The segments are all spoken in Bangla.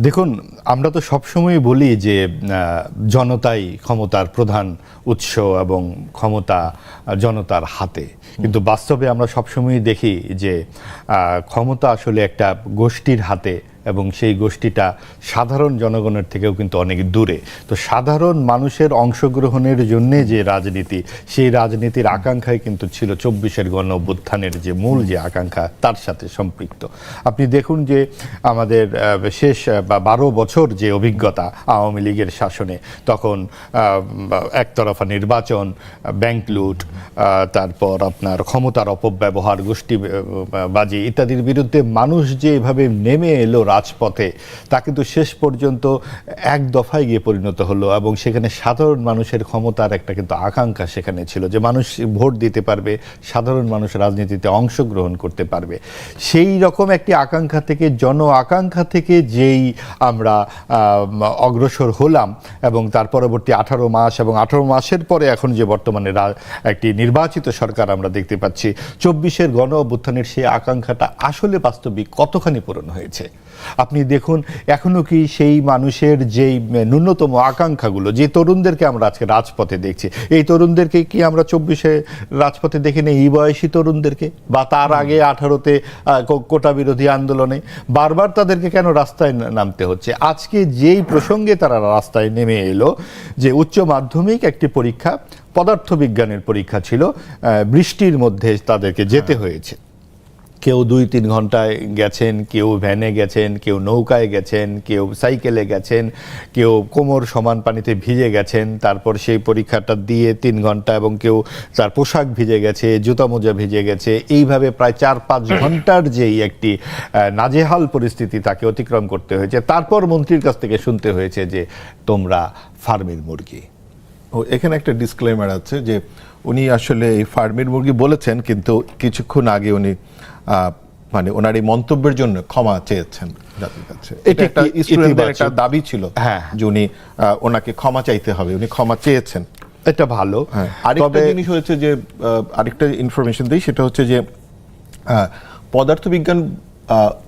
দেখুন, আমরা তো সবসময় বলি যে জনতাই ক্ষমতার প্রধান উৎস এবং ক্ষমতা জনতার হাতে, কিন্তু বাস্তবে আমরা সবসময় দেখি যে ক্ষমতা আসলে একটা গোষ্ঠীর হাতে এবং সেই গোষ্ঠীটা সাধারণ জনগণের থেকেও কিন্তু অনেক দূরে। তো সাধারণ মানুষের অংশগ্রহণের জন্যে যে রাজনীতি, সেই রাজনীতির আকাঙ্ক্ষাই কিন্তু ছিল ২৪-এর গণ অভ্যুত্থানের যে মূল যে আকাঙ্ক্ষা তার সাথে সম্পৃক্ত। আপনি দেখুন যে আমাদের শেষ ১২ বছর যে অভিজ্ঞতা আওয়ামী লীগের শাসনে, তখন একতরফা নির্বাচন, ব্যাংক লুট, তারপর আপনার ক্ষমতার অপব্যবহার, গোষ্ঠীবাজি ইত্যাদির বিরুদ্ধে মানুষ যে এভাবে নেমে এলো রাজপথে, তা কিন্তু শেষ পর্যন্ত এক দফায় গিয়ে পরিণত হলো এবং সেখানে সাধারণ মানুষের ক্ষমতার একটা কিন্তু আকাঙ্ক্ষা সেখানে ছিল যে মানুষ ভোট দিতে পারবে, সাধারণ মানুষ রাজনীতিতে অংশগ্রহণ করতে পারবে। সেই রকম একটি আকাঙ্ক্ষা থেকে, জন আকাঙ্ক্ষা থেকে যেই আমরা অগ্রসর হলাম এবং তার পরবর্তী 18 মাস এবং 18 মাসের পরে এখন যে বর্তমানে একটি নির্বাচিত সরকার আমরা দেখতে পাচ্ছি, ২৪-এর গণ অভ্যুত্থানের সেই আকাঙ্ক্ষাটা আসলে বাস্তবিক কতখানি পূরণ হয়েছে আপনি দেখুন। এখনো কি সেই মানুষের যেই ন্যূনতম আকাঙ্ক্ষাগুলো, যে তরুণদেরকে আমরা আজকে রাজপথে দেখছি, এই তরুণদেরকে কি আমরা ২৪-এ রাজপথে দেখি না? এই বয়সী তরুণদেরকে, বা তার আগে 18-তে কোটা বিরোধী আন্দোলনে বারবার তাদেরকে কেন রাস্তায় নামতে হচ্ছে? আজকে যেই প্রসঙ্গে তারা রাস্তায় নেমে এলো, যে উচ্চ মাধ্যমিক একটি পরীক্ষা, পদার্থবিজ্ঞানের পরীক্ষা ছিল, বৃষ্টির মধ্যে তাদেরকে যেতে হয়েছে। কেউ ২-৩ ঘন্টায় গেছেন, কেউ ভ্যানে গেছেন, কেউ নৌকায় গেছেন, কেউ সাইকেলে গেছেন, কেউ কোমর সমান পানিতে ভিজে গেছেন, তারপর সেই পরীক্ষাটা দিয়ে ৩ ঘন্টা, এবং কেউ তার পোশাক ভিজে গেছে, জুতা মোজা ভিজে গেছে। এইভাবে প্রায় ৪-৫ ঘন্টার যেই একটি নাজেহাল পরিস্থিতি তাকে অতিক্রম করতে হয়েছে। তারপর মন্ত্রীর কাছ থেকে শুনতে হয়েছে যে তোমরা ফার্মের মুরগি। এখানে একটা ডিসক্লেমার আছে যে উনি আসলে এই ফার্মের মুরগি বলেছেন, কিন্তু কিছুক্ষণ আগে উনি মানে ওনার এই মন্তব্যের জন্য ক্ষমা চেয়েছেন জাতির কাছে। এটা একটা স্টুডেন্টদের একটা দাবি ছিল যে উনি ওনাকে ক্ষমা চাইতে হবে, উনি ক্ষমা চেয়েছেন। এটা ভালো। আরেকটা জিনিস হয়েছে যে, আরেকটা ইনফরমেশন দিই, সেটা হচ্ছে যে পদার্থবিজ্ঞান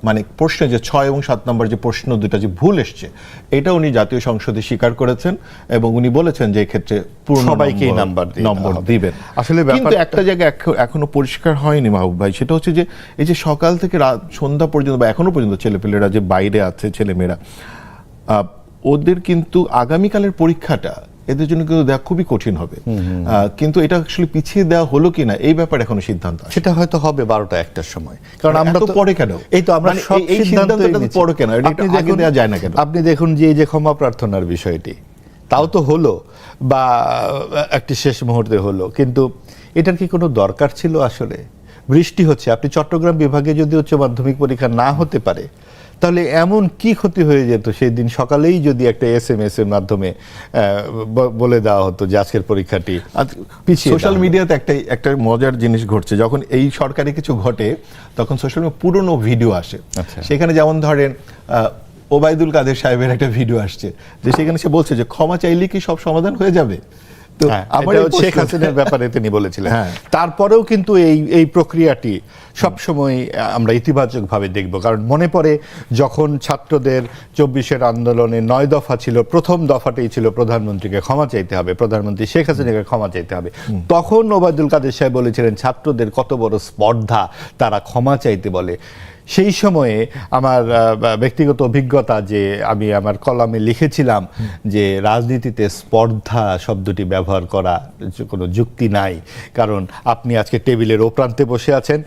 মানে প্রশ্নে যে ৬ এবং ৭ নম্বর যে প্রশ্ন দুটা যে ভুল এসছে, এটা উনি জাতীয় সংসদে স্বীকার করেছেন এবং উনি বলেছেন যে এক্ষেত্রে সবাইকেই নম্বর দিবেন। আসলে কিন্তু একটা জায়গায় এখনো পরিষ্কার হয়নি মাহবুব ভাই, সেটা হচ্ছে যে এই যে সকাল থেকে রাত সন্ধ্যা পর্যন্ত বা এখনো পর্যন্ত ছেলেপেলেরা যে বাইরে আছে, ছেলেমেয়েরা, ওদের কিন্তু আগামীকালের পরীক্ষাটা এদের জন্য কিন্তু দেওয়া খুবই কঠিন হবে। কিন্তু এটা আসলে পিছিয়ে দেওয়া হলো কিনা এই ব্যাপারে এখনো সিদ্ধান্ত, সেটা হয়তো হবে 12টা-1টার সময়। কারণ আমরা তো পরে কেন, এই তো আমরা সব সিদ্ধান্তটা পরে কেন, এটা আগে দেওয়া যায় না কেন? আপনি দেখুন যে এই যে ক্ষমা প্রার্থনার বিষয়টি, তাও তো হলো, বা একটি শেষ মুহূর্তে হলো, কিন্তু এটার কি কোনো দরকার ছিল? আসলে বৃষ্টি হচ্ছে, আপনি চট্টগ্রাম বিভাগে যদি উচ্চ মাধ্যমিক পরীক্ষা না হতে পারে, তাহলে এমন কি ক্ষতি হয়ে যেত সেই দিন সকালেই যদি একটা SMS এর মাধ্যমে বলে দেওয়া হতো যে আজকের পরীক্ষাটি পিছিয়ে। সোশ্যাল মিডিয়াতে একটা মজার জিনিস ঘটছে, যখন এই সরকারি কিছু ঘটে তখন সোশ্যাল মিডিয়া পুরনো ভিডিও আসে। সেখানে যেমন ধরেন ওবায়দুল কাদের সাহেবের একটা ভিডিও আসছে, যে সেখানে সে বলছে যে ক্ষমা চাইলে কি সব সমাধান হয়ে যাবে। শেখ হাসিনার ব্যাপারে তিনি বলেছিলেন। তারপরেও কিন্তু এই প্রক্রিয়াটি সবসময় আমরা ইতিবাচকভাবে দেখব, কারণ মনে পড়ে যখন ছাত্রদের ২৪-এর আন্দোলনে ৯ দফা ছিল, প্রথম দফাটাই ছিল প্রধানমন্ত্রীকে ক্ষমা চাইতে হবে, প্রধানমন্ত্রী শেখ হাসিনাকে ক্ষমা চাইতে হবে। তখন ওবায়দুল কাদের সাহেব বলেছিলেন ছাত্রদের কত বড় স্পর্ধা, তারা ক্ষমা চাইতে বলে। সেই সময়ে আমার ব্যক্তিগত অভিজ্ঞতা, যে আমি আমার কলামে লিখেছিলাম যে রাজনীতিতে স্পর্ধা শব্দটি ব্যবহার করা কোনো যুক্তি নাই, কারণ আপনি আজকে টেবিলের ও প্রান্তে বসে আছেন,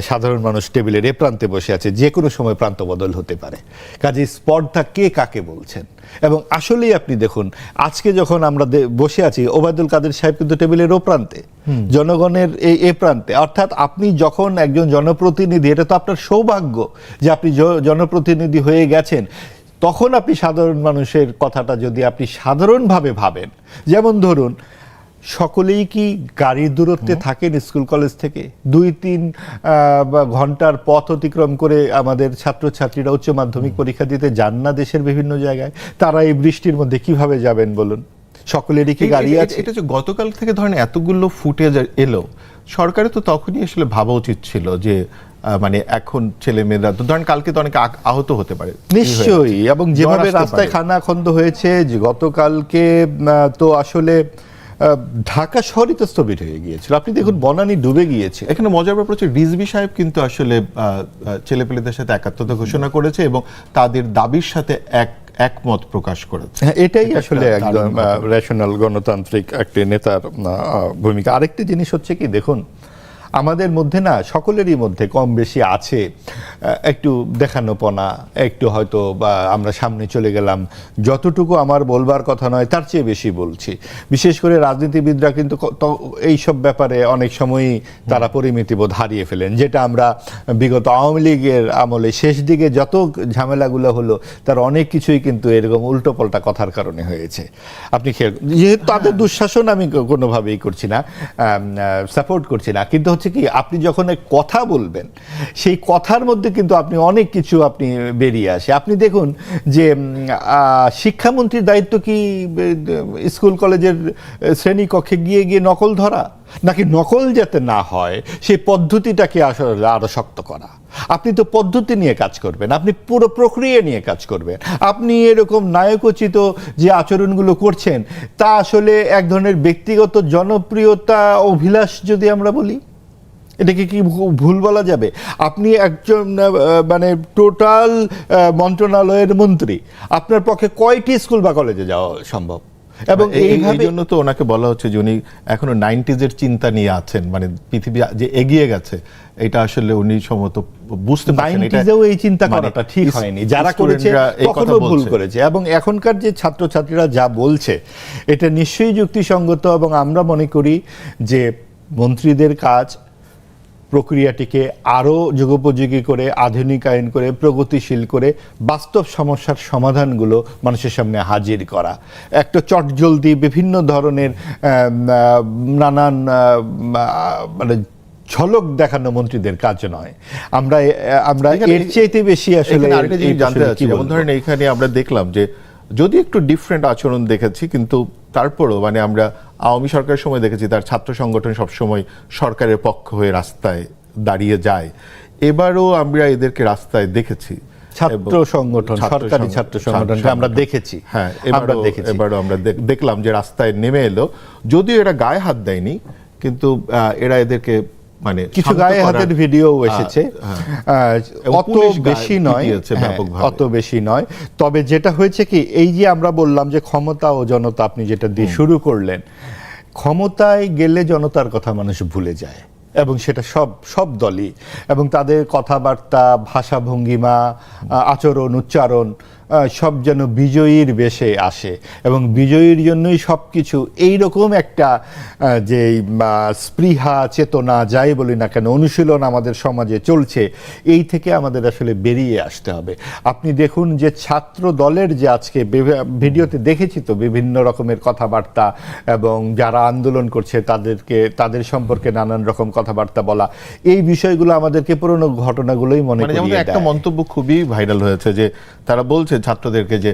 সাধারণ মানুষ টেবিলের এ প্রান্তে বসে আছে, যে কোনো সময় প্রান্ত বদল হতে পারে। কাজে স্পর্ধা কে কাকে বলছেন? এবং আসলেই আপনি দেখুন, আজকে যখন আমরা বসে আছি, ওবায়দুল কাদের সাহেব কিন্তু টেবিলের ও প্রান্তে, জনগণের এ প্রান্তে। অর্থাৎ আপনি যখন একজন জনপ্রতিনিধি, এটা তো আপনার সৌভাগ্য যে আপনি জনপ্রতিনিধি হয়ে গেছেন, তখন আপনি সাধারণ মানুষের কথাটা যদি আপনি সাধারণভাবে ভাবেন, যেমন ধরুন সকলেই কি গাড়ির দূরত্বে থাকেন স্কুল কলেজ থেকে? ২-৩ ঘন্টার পথ অতিক্রম করে আমাদের ছাত্রছাত্রীরা উচ্চ মাধ্যমিক পরীক্ষা দিতে যান না দেশের বিভিন্ন জায়গায়? তারা এই বৃষ্টির মধ্যে কিভাবে যাবেন বলুন? সকলেরই কি গাড়ি আছে? এটা যে গতকাল থেকে ধরেন এতগুলো ফুটেজ এলো, সরকারের তো তখনই আসলে ভাবা উচিত ছিল যে মানে এখন ছেলেমেয়েরা তো ধরেন কালকে তো অনেকে আহত হতে পারে, নিশ্চয়ই, এবং যেভাবে আসতে রাস্তায় পারে। খানাখন্দ হয়েছে, যে গতকালকে তো আসলে ঢাকা শহরই তো স্থবির হয়ে গিয়েছিল। আপনি দেখুন বনানী ডুবে গিয়েছে। এখানে মজার ব্যাপার হচ্ছে রিজভী সাহেব কিন্তু আসলে ছেলেপেলেদের সাথে একাত্মতা ঘোষণা করেছে এবং তাদের দাবির সাথে একমত প্রকাশ করেছে। হ্যাঁ, এটাই আসলে একটা একদম দারুণ ঘটনা। রেশনাল গণতান্ত্রিক একটি নেতার ভূমিকা। আরেকটি জিনিস হচ্ছে কি, দেখুন আমাদের মধ্যে না সকলেরই মধ্যে কম বেশি আছে একটু দেখানোপনা, একটু হয়তো বা আমরা সামনে চলে গেলাম, যতটুকু আমার বলবার কথা নয় তার চেয়ে বেশি বলছি। বিশেষ করে রাজনীতিবিদরা কিন্তু এইসব ব্যাপারে অনেক সময়ই তারা পরিমিতিবোধ হারিয়ে ফেলেন, যেটা আমরা বিগত আওয়ামী লীগের আমলে শেষ দিকে যত ঝামেলাগুলো হলো তার অনেক কিছুই কিন্তু এরকম উল্টোপাল্টা কথার কারণে হয়েছে। আপনি খেয়াল, যেহেতু তাদের দুঃশাসন আমি কোনোভাবেই করছি না, সাপোর্ট করছি না, কিন্তু হচ্ছে কি আপনি যখন এক কথা বলবেন সেই কথার মধ্যে কিন্তু আপনি অনেক কিছু আপনি বেরিয়ে আসে। আপনি দেখুন যে শিক্ষামন্ত্রীর দায়িত্ব কি স্কুল কলেজের শ্রেণীকক্ষে গিয়ে গিয়ে নকল ধরা, নাকি নকল যাতে না হয় সেই পদ্ধতিটাকে আসলে আরো শক্ত করা? আপনি তো পদ্ধতি নিয়ে কাজ করবেন, আপনি পুরো প্রক্রিয়া নিয়ে কাজ করবেন। আপনি এরকম নায়কোচিত যে আচরণগুলো করছেন তা আসলে এক ধরনের ব্যক্তিগত জনপ্রিয়তা অভিলাষ যদি আমরা বলি, এটাকে কি ভুল বলা যাবে? আপনি একজন মানে টোটাল মন্ত্রণালয়ের মন্ত্রী, আপনার পক্ষে কয়টি স্কুল বা কলেজে যাওয়া সম্ভব? এবং এই জন্য তো ওনাকে বলা হচ্ছে যে উনি এখনো 90s এর চিন্তা নিয়ে আছেন, মানে পৃথিবী যে এগিয়ে গেছে এটা আসলে উনি সম্ভবত বুঝতে পারছেন। এটাও এই চিন্তা করাটা ঠিক হয়নি, যারা করেছে কখনো ভুল করেছে। এবং এখনকার যে ছাত্রছাত্রীরা যা বলছে এটা নিশ্চয়ই যুক্তিসঙ্গত, এবং আমরা মনে করি যে মন্ত্রীদের কাজ প্রক্রিয়াটিকে আরও যুগোপযোগী করে, আধুনিকায়ন করে, প্রগতিশীল করে বাস্তব সমস্যার সমাধানগুলো মানুষের সামনে হাজির করা। একটা চটজলদি বিভিন্ন ধরনের নানান মানে ঝলক দেখানো মন্ত্রীদের কাজ নয়। আমরা এর চাইতে বেশি আসলে আরেকটা জিনিস জানতে চাচ্ছি, যেমন ধরেন এইখানে আমরা দেখলাম যে যদি একটু ডিফারেন্ট আচরণ দেখেছি, কিন্তু তারপরও মানে আমরা আওয়ামী সরকারের সময় দেখেছি তার ছাত্র সংগঠন সবসময় সরকারের পক্ষ হয়ে রাস্তায় দাঁড়িয়ে যায়। এবারও আমরা এদেরকে রাস্তায় দেখেছি, ছাত্র সংগঠন, সরকারি ছাত্র সংগঠনকে আমরা দেখেছি। হ্যাঁ, এবারও আমরা দেখলাম যে রাস্তায় নেমে এলো, যদিও এরা গায়ে হাত দেয়নি, কিন্তু এরা এদেরকে মানে কিছু গায়ে হাতের ভিডিও এসেছে, অত বেশি নয়, অত বেশি নয়। তবে যেটা হয়েছে কি, এই যে আমরা বললাম যে ক্ষমতা ও জনতা, আপনি যেটা দিয়ে শুরু করলেন, ক্ষমতায় গেলে জনতার কথা মানুষ ভুলে যায়, এবং সেটা সব দলই, এবং তাদের কথাবার্তা, ভাষা ভঙ্গিমা, আচরণ, উচ্চারণ সব যেন বিজয়ীর বেশে আসে, এবং বিজয়ীর জন্যই সব কিছু। এইরকম একটা যে স্পৃহা, চেতনা, যাই বলি না কেন, অনুশীলন আমাদের সমাজে চলছে, এই থেকে আমাদের আসলে বেরিয়ে আসতে হবে। আপনি দেখুন যে ছাত্র দলের যে আজকে ভিডিওতে দেখেছি তো বিভিন্ন রকমের কথাবার্তা, এবং যারা আন্দোলন করছে তাদের সম্পর্কে নানান রকম কথাবার্তা বলা, এই বিষয়গুলো আমাদেরকে পুরনো ঘটনাগুলোই মনে করিয়ে দেয়। একটা মন্তব্য খুবই ভাইরাল হয়েছে যে তারা বলছে ছাত্রদেরকে যে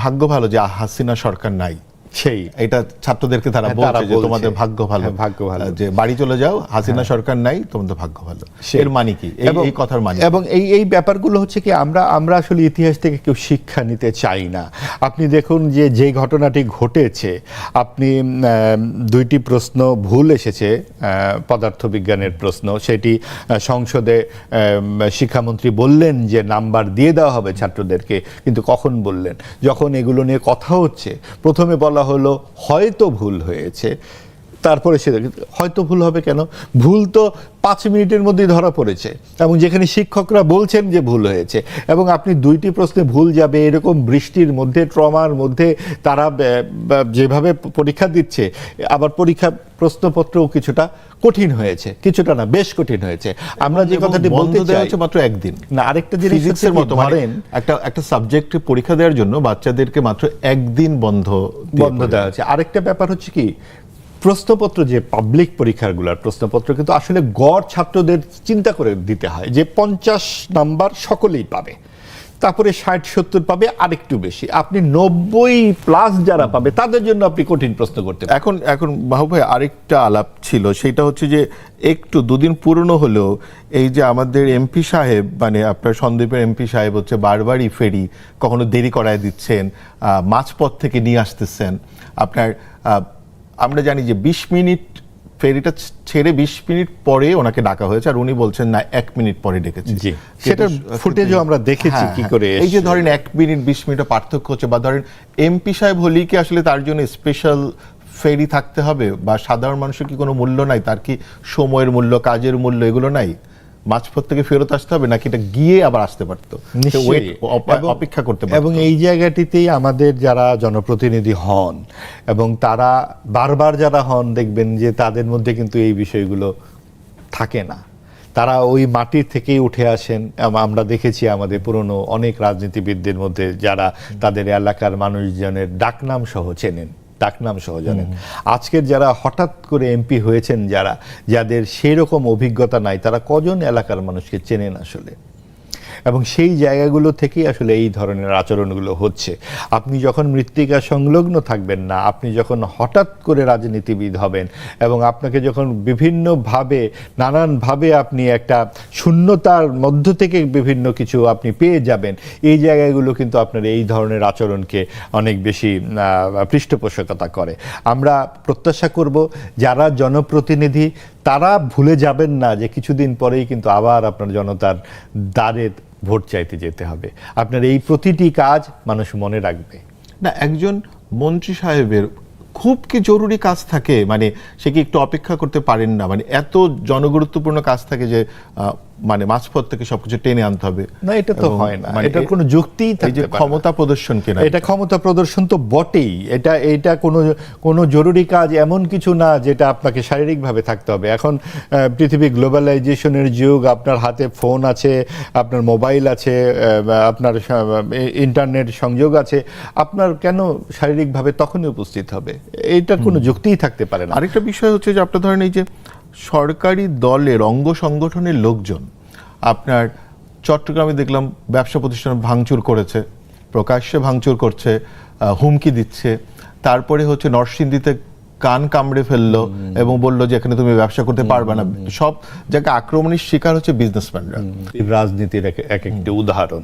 ভাগ্য ভালো যে হাসিনা সরকার নাই, সেই এটা ছাত্রদেরকে তারা বলছে যে তোমাদের ভাগ্য ভালো, ভাগ্য ভালো, যে বাড়ি চলে যাও, হাসিনা সরকার নাই, তোমাদের ভাগ্য ভালো। এর মানে কি, এই কথার মানে? এবং এই ব্যাপারগুলো হচ্ছে কি, আমরা আসলে ইতিহাস থেকে কেউ শিক্ষা নিতে চাই না। আপনি দেখুন যে ঘটনাটি ঘটেছে, আপনি দুইটি প্রশ্ন ভুল এসেছে, পদার্থবিজ্ঞানের প্রশ্ন, সেটি সংসদে শিক্ষামন্ত্রী বললেন যে নাম্বার দিয়ে দেওয়া হবে ছাত্রদেরকে, কিন্তু কখন বললেন? যখন এগুলো নিয়ে কথা হচ্ছে, প্রথমে বলা হলো হয়তো ভুল হয়েছে, তারপরে সে হয়তো ভুল হবে কেন, ভুল তো 5 মিনিটের মধ্যেই ধরা পড়েছে, এবং যেখানে শিক্ষকরা বলছেন যে ভুল হয়েছে, এবং আপনি দুইটি প্রশ্নে ভুল যাবে এরকম বৃষ্টির মধ্যে, ট্রমার মধ্যে তারা যেভাবে পরীক্ষা দিচ্ছে, আবার প্রশ্নপত্রও কিছুটা কঠিন হয়েছে, কিছুটা না বেশ কঠিন হয়েছে। আমরা যে কথাটি বলতে চাই মাত্র একদিন না, আরেকটা জিনিস ফিজিক্সের মতো, ধরেন একটা সাবজেক্টে পরীক্ষা দেওয়ার জন্য বাচ্চাদেরকে মাত্র একদিন বন্ধ দেওয়া হচ্ছে। আরেকটা ব্যাপার হচ্ছে কি, প্রশ্নপত্র যে পাবলিক পরীক্ষাগুলোর প্রশ্নপত্র কিন্তু আসলে গড় ছাত্রদের চিন্তা করে দিতে হয় যে 50 নাম্বার সকলেই পাবে, তারপরে 60-70 পাবে আরেকটু বেশি, আপনি 90+ যারা পাবে তাদের জন্য আপনি কঠিন প্রশ্ন করতে পারেন। এখন মাহবুব ভাই আরেকটা আলাপ ছিল, সেটা হচ্ছে যে একটু দুদিন পুরনো হলেও এই যে আমাদের এমপি সাহেব, মানে আপনার সন্দ্বীপের এমপি সাহেব হচ্ছে বারবারই ফেরি কখনো দেরি করায় দিচ্ছেন, মাঝপথ থেকে নিয়ে আসতেছেন আপনার। আমরা জানি যে 20 মিনিট ফেরিটা ছেড়ে 20 মিনিট পরে ওনাকে ডাকা হয়েছে, আর উনি বলছেন না 1 মিনিট পরে ডেকেছে। জি, সেটা ফুটেজও আমরা দেখেছি কি করে। এই যে ধরেন 1 মিনিট 20 মিনিটের পার্থক্য হচ্ছে, বা ধরেন এমপি সাহেব হলেই কি আসলে তার জন্য স্পেশাল ফেরি থাকতে হবে, বা সাধারণ মানুষের কি কোনো মূল্য নাই, তার কি সময়ের মূল্য, কাজের মূল্য এগুলো নাই? মাঝপথ থেকে ফেরত আসতে হবে, নাকি এটা গিয়ে আবার আসতে পারতো, অপেক্ষা করতে পারতো? এবং এই জায়গাটিতেই আমাদের যারা জনপ্রতিনিধি হন এবং তারা বারবার যারা হন, দেখবেন যে তাদের মধ্যে কিন্তু এই বিষয়গুলো থাকে না। তারা ওই মাটির থেকেই উঠে আসেন। আমরা দেখেছি আমাদের পুরনো অনেক রাজনীতিবিদদের মধ্যে যারা তাদের এলাকার মানুষজনের ডাকনাম সহ চেনেন, ডাকনাম সহ জানেন। আজকের যারা হঠাৎ করে এমপি হয়েছেন, যাদের সেই রকম অভিজ্ঞতা নাই, তারা কজন এলাকার মানুষকে চেনেন আসলে? এবং সেই জায়গাগুলো থেকেই আসলে এই ধরনের আচরণগুলো হচ্ছে। আপনি যখন মৃত্তিকা সংলগ্ন থাকবেন না, আপনি যখন হঠাৎ করে রাজনীতিবিদ হবেন এবং আপনাকে যখন বিভিন্নভাবে নানানভাবে আপনি একটা শূন্যতার মধ্য থেকে বিভিন্ন কিছু আপনি পেয়ে যাবেন, এই জায়গাগুলো কিন্তু আপনার এই ধরনের আচরণকে অনেক বেশি পৃষ্ঠপোষকতা করে। আমরা প্রত্যাশা করব যারা জনপ্রতিনিধি তারা ভুলে যাবেন না যে কিছুদিন পরেই কিন্তু আবার আপনার জনতার দ্বারে ভোট চাইতে যেতে হবে। আপনার এই প্রতিটি কাজ মানুষ মনে রাখবে না। একজন মন্ত্রী সাহেবের খুব কি জরুরি কাজ থাকে, মানে সে কি একটু অপেক্ষা করতে পারেন না? মানে এত জনগুরুত্বপূর্ণ কাজ থাকে যে মানে মাঝপথ থেকে সবকিছু টেনে আনতে হবে না, এটা তো হয় না। এটার কোনো যুক্তিই থাকতে পারে না। ক্ষমতা প্রদর্শন কিনা, এটা ক্ষমতা প্রদর্শন তো বটেই। এটা কোনো জরুরি কাজ এমন কিছু না যেটা আপনাকে শারীরিকভাবে থাকতে হবে। এখন পৃথিবী গ্লোবালাইজেশনের যুগ, আপনার হাতে ফোন আছে, আপনার মোবাইল আছে, আপনার ইন্টারনেট সংযোগ আছে, আপনার কেন শারীরিকভাবে তখনই উপস্থিত হবে? এইটার কোনো যুক্তিই থাকতে পারে না। আরেকটা বিষয় হচ্ছে যে আপনার ধরেন এই যে সরকারি দলের অঙ্গ সংগঠনের লোকজন আপনার চট্টগ্রামে দেখলাম ব্যবসা প্রতিষ্ঠান ভাঙচুর করেছে, প্রকাশ্যে ভাঙচুর করছে, হুমকি দিচ্ছে। তারপরে হচ্ছে নরসিংদীতে কান কামড়ে ফেললো এবং বললো যে এখানে তুমি ব্যবসা করতে পারবে না। সব জায়গায় আক্রমণের শিকার হচ্ছে বিজনেসম্যানরা। রাজনীতির এক একটি উদাহরণ।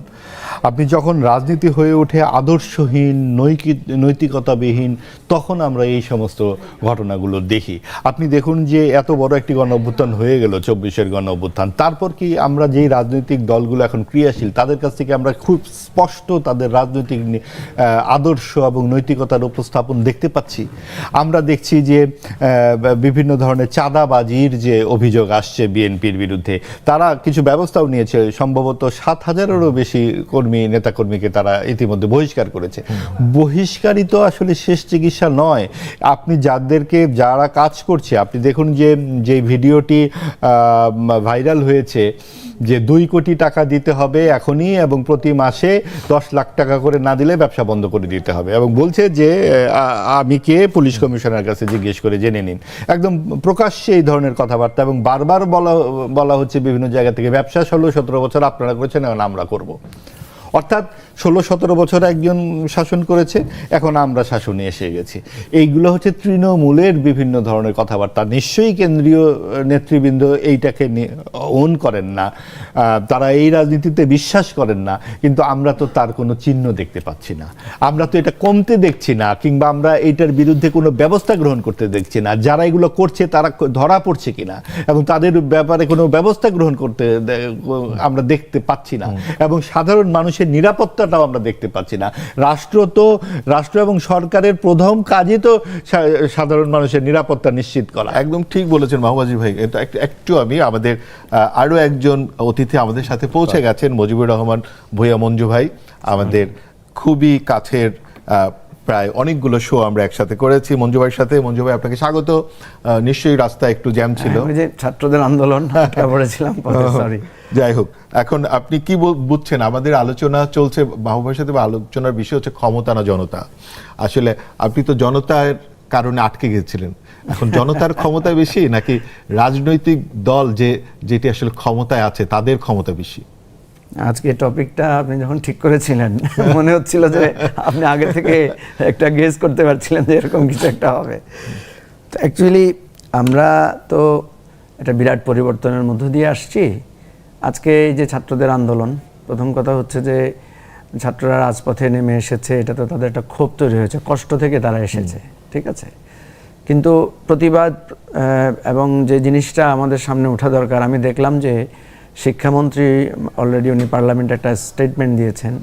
আপনি যখন রাজনীতি হয়ে ওঠে আদর্শহীন, নৈতিকতাবিহীন, তখন আমরা এই সমস্ত ঘটনাগুলো দেখি। আপনি দেখুন যে এত বড় একটি গণ অভ্যুত্থান হয়ে গেল, 24-এর গণ অভ্যুত্থান, তারপর কি আমরা যেই রাজনৈতিক দলগুলো এখন ক্রিয়াশীল তাদের কাছ থেকে আমরা খুব স্পষ্ট তাদের রাজনৈতিক আদর্শ এবং নৈতিকতার উপস্থাপন দেখতে পাচ্ছি? আমরা দেখছি যে বিভিন্ন ধরনের চাঁদাবাজির যে অভিযোগ আসছে বিএনপির বিরুদ্ধে, তারা কিছু ব্যবস্থাও নিয়েছে। সম্ভবত 7,000-এরও বেশি নেতাকর্মীকে তারা ইতিমধ্যে বহিষ্কার করেছে। বহিষ্কারই তো আসলে শেষ চিকিৎসা নয়। আপনি যারা কাজ করছে, আপনি দেখুন যে ভিডিওটি ভাইরাল হয়েছে যে 2 কোটি টাকা দিতে হবে এখনই এবং প্রতি মাসে 10 লাখ টাকা করে না দিলে ব্যবসা বন্ধ করে দিতে হবে, এবং বলছে যে আমি কে, পুলিশ কমিশনার কাছে জিজ্ঞেস করে জেনে নিন। একদম প্রকাশ্যে এই ধরনের কথাবার্তা, এবং বারবার বলা হচ্ছে বিভিন্ন জায়গা থেকে ব্যবসা 16-17 বছর আপনারা করেছেন, এখন আমরা করব। অর্থাৎ 16-17 বছর একজন শাসন করেছে, এখন আমরা শাসনে এসে গেছি। এইগুলো হচ্ছে তৃণমূলের বিভিন্ন ধরনের কথাবার্তা। নিশ্চয়ই কেন্দ্রীয় নেতৃবৃন্দ এইটাকে ওন করেন না, তারা এই রাজনীতিতে বিশ্বাস করেন না, কিন্তু আমরা তো তার কোনো চিহ্ন দেখতে পাচ্ছি না। আমরা তো এটা কমতে দেখছি না, কিংবা আমরা এইটার বিরুদ্ধে কোনো ব্যবস্থা গ্রহণ করতে দেখছি না। যারা এগুলো করছে তারা ধরা পড়ছে কিনা এবং তাদের ব্যাপারে কোনো ব্যবস্থা গ্রহণ করতে আমরা দেখতে পাচ্ছি না, এবং সাধারণ মানুষের নিরাপত্তাটাও আমরা দেখতে পাচ্ছি না। রাষ্ট্র এবং সরকারের প্রথম কাজই তো সাধারণ মানুষের নিরাপত্তা নিশ্চিত করা। একদম ঠিক বলেছেন মাহবুবাজি ভাই। এটা একটু আমি আমাদের আরো একজন অতিথি আমাদের সাথে পৌঁছে গেছেন, মুজিবুর রহমান ভূঁইয়া মঞ্জু ভাই, আমাদের খুবই কাছের, প্রায় অনেকগুলো শো আমরা একসাথে করেছি মঞ্জু ভাইয়ের সাথে। মঞ্জু ভাই, আপনাকে স্বাগত। নিশ্চয়ই রাস্তায় একটু জ্যাম ছিল, ছাত্রদের আন্দোলন পড়েছিলাম, সরি। যাই হোক, এখন আপনি কি বুঝছেন? আমাদের আলোচনা চলছে মাহবুবের সাথে, আলোচনার বিষয় হচ্ছে ক্ষমতা না জনতা। আসলে আপনি তো জনতার কারণে আটকে গেছিলেন, এখন জনতার ক্ষমতা বেশি নাকি রাজনৈতিক দল যেটি আসলে ক্ষমতায় আছে তাদের ক্ষমতা বেশি? আজকে টপিকটা আপনি যখন ঠিক করেছিলেন মনে হচ্ছিল যে আপনি আগে থেকে একটা গেস করতে পারছিলেন যে এরকম কিছু একটা হবে। তো অ্যাকচুয়ালি আমরা তো একটা বিরাট পরিবর্তনের মধ্য দিয়ে আসছি। আজকে এই যে ছাত্রদের আন্দোলন, প্রথম কথা হচ্ছে যে ছাত্ররা রাজপথে নেমে এসেছে, এটা তো তাদের একটা ক্ষোভ তৈরি হয়েছে, কষ্ট থেকে তারা এসেছে, ঠিক আছে। কিন্তু প্রতিবাদ এবং যে জিনিসটা আমাদের সামনে ওঠা দরকার, আমি দেখলাম যে শিক্ষামন্ত্রী অলরেডি উনি পার্লামেন্টে একটা স্টেটমেন্ট দিয়েছেন,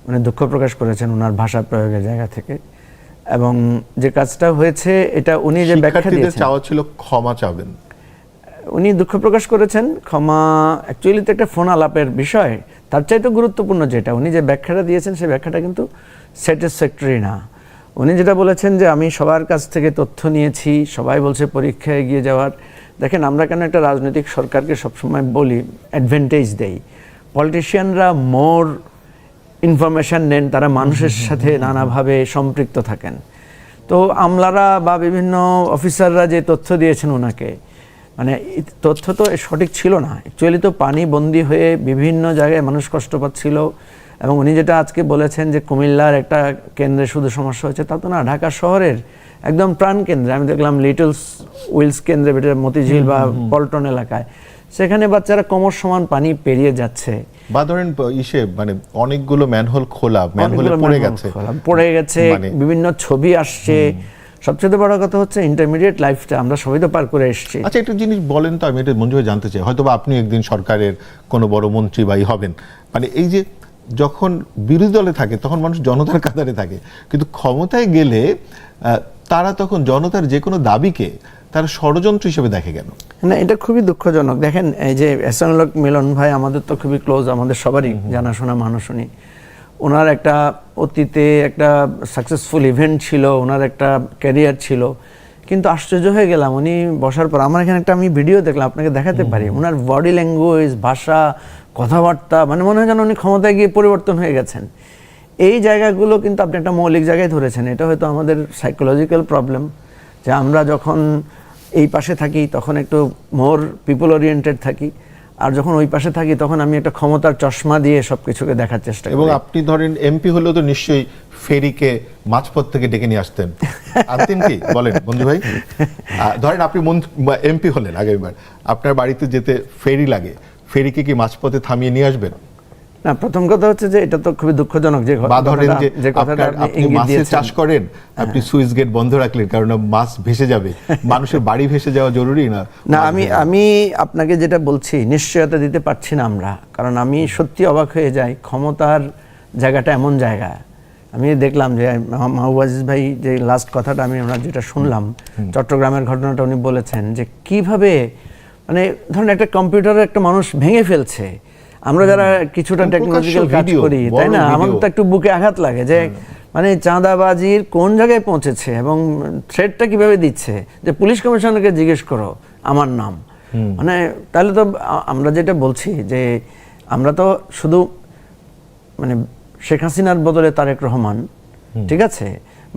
উনি দুঃখ প্রকাশ করেছেন ওনার ভাষা প্রয়োগের জায়গা থেকে। এবং যে কাজটা হয়েছে এটা উনি যে ব্যাখ্যা দিয়েছেন, চাওয়া ছিল ক্ষমা চাবেন, উনি দুঃখ প্রকাশ করেছেন। ক্ষমা অ্যাকচুয়ালি তো একটা ফোন আলাপের বিষয়, তার চাইতে গুরুত্বপূর্ণ যেটা উনি যে ব্যাখ্যাটা দিয়েছেন সেই ব্যাখ্যাটা কিন্তু স্যাটিসফ্যাক্টরি না। উনি যেটা বলেছেন যে আমি সবার কাছ থেকে তথ্য নিয়েছি, সবাই বলছে পরীক্ষায় এগিয়ে যাওয়ার। দেখেন, আমরা কেন একটা রাজনৈতিক সরকারকে সবসময় বলি অ্যাডভান্টেজ দেই, পলিটিশিয়ানরা মোর ইনফরমেশান নেন, তারা মানুষের সাথে নানাভাবে সম্পৃক্ত থাকেন। তো আমলারা বা বিভিন্ন অফিসাররা যে তথ্য দিয়েছেন ওনাকে, মানে তথ্য তো সঠিক ছিল না। অ্যাকচুয়ালি তো পানি বন্দী হয়ে বিভিন্ন জায়গায় মানুষ কষ্ট পাচ্ছিল। এবং উনি যেটা আজকে বলেছেন যে কুমিল্লার একটা কেন্দ্রে শুধু সমস্যা হচ্ছে, তা তো না, ঢাকা শহরের একদম প্রাণ কেন্দ্রে আমি দেখলাম লিটলস উইলস কেন্দ্রে, মতিঝিল বা পল্টন এলাকায়, সেখানে বাচ্চারা কোমর সমান পানি পেরিয়ে যাচ্ছে। বা ধরেন মানে অনেকগুলো ম্যানহোল খোলা, ম্যানহোলে পড়ে গেছে, বিভিন্ন ছবি আসছে। সবচেয়ে বড় কথা হচ্ছে ইন্টারমিডিয়েট লাইফটা আমরা সবাই তো পার করে এসেছি। আচ্ছা, একটা জিনিস বলেন তো, আমি এটা মঞ্জু ভাই জানতে চাই, হয়তো বা আপনি একদিন সরকারের কোনো বড় মন্ত্রী বা হবেন, মানে এই যে যখন বিরোধী দলে থাকে তখন মানুষ জনতার কাতারে থাকে, কিন্তু ক্ষমতায় গেলে তারা তখন জনতার যে কোনো দাবিকে তারা ষড়যন্ত্র হিসেবে দেখে কেন? না, এটা খুবই দুঃখজনক। দেখেন, এই যে এহসানুল মিলন ভাই আমাদের তো খুবই ক্লোজ, আমাদের সবারই জানাশোনা মানুষ। উনি ওনার একটা অতীতে একটা সাকসেসফুল ইভেন্ট ছিল, ওনার একটা ক্যারিয়ার ছিল, কিন্তু আশ্চর্য হয়ে গেলাম উনি বসার পর। আমার এখানে একটা আমি ভিডিও দেখলাম, আপনাকে দেখাতে পারি, ওনার বডি ল্যাঙ্গুয়েজ, ভাষা, কথাবার্তা, মানে মনে হয় যেন উনি ক্ষমতায় গিয়ে পরিবর্তন হয়ে গেছেন। এই জায়গাগুলো কিন্তু আপনি একটা মৌলিক জায়গায় ধরেছেন। এটা হয়তো আমাদের সাইকোলজিক্যাল প্রবলেম, যে আমরা যখন এই পাশে থাকি তখন একটু মোর পিপল ওরিয়েন্টেড থাকি, আর যখন ওই পাশে থাকি তখন আমি একটা ক্ষমতার চশমা দিয়ে সবকিছুকে দেখার চেষ্টা করি। এবং আপনি ধরেন এমপি হলেও তো নিশ্চয়ই ফেরিকে মাঝপথ থেকে ডেকে নিয়ে আসতেন, আনতেন কি? বলেন মঞ্জু ভাই। ধরেন আপনি এমপি হলেন আগামীবার, আপনার বাড়িতে যেতে ফেরি লাগে, ফেরিকে কি মাঝপথে থামিয়ে নিয়ে আসবেন? না, প্রথম কথা হচ্ছে যে এটা তো খুবই দুঃখজনক যে কথাটা আপনি মাছের চাষ করেন, আপনি সুইচ গেট বন্ধ রাখলেন কারণ মাছ ভেসে যাবে, মানুষের বাড়ি ভেসে যাওয়া জরুরি না? না, আমি আপনাকে যেটা বলছি নিশ্চয়তা দিতে পারছি না আমরা, কারণ আমি সত্যি অবাক হয়ে যাই। ক্ষমতার জায়গাটা এমন জায়গা, আমি দেখলাম যে মাহবুব আজিজ ভাই যে লাস্ট কথাটা আমি ওনার যেটা শুনলাম, চট্টগ্রামের ঘটনাটা উনি বলেছেন যে কিভাবে, মানে ধরেন একটা কম্পিউটারে একটা মানুষ ভেঙে ফেলছে। আমরা যারা কিছুটা টেকনোলজিক্যাল কাজ করি, তাই না, আমাদের তো একটু বুকে আঘাত লাগে যে মানে চাঁদাবাজির কোন জায়গায় পৌঁছেছে এবং থ্রেটটা কিভাবে দিচ্ছে, যে পুলিশ কমিশনারকে জিজ্ঞেস করো আমার নাম। মানে তাহলে তো আমরা যেটা বলছি যে আমরা তো শুধু মানে শেখ হাসিনার বদলে তারেক রহমান, ঠিক আছে,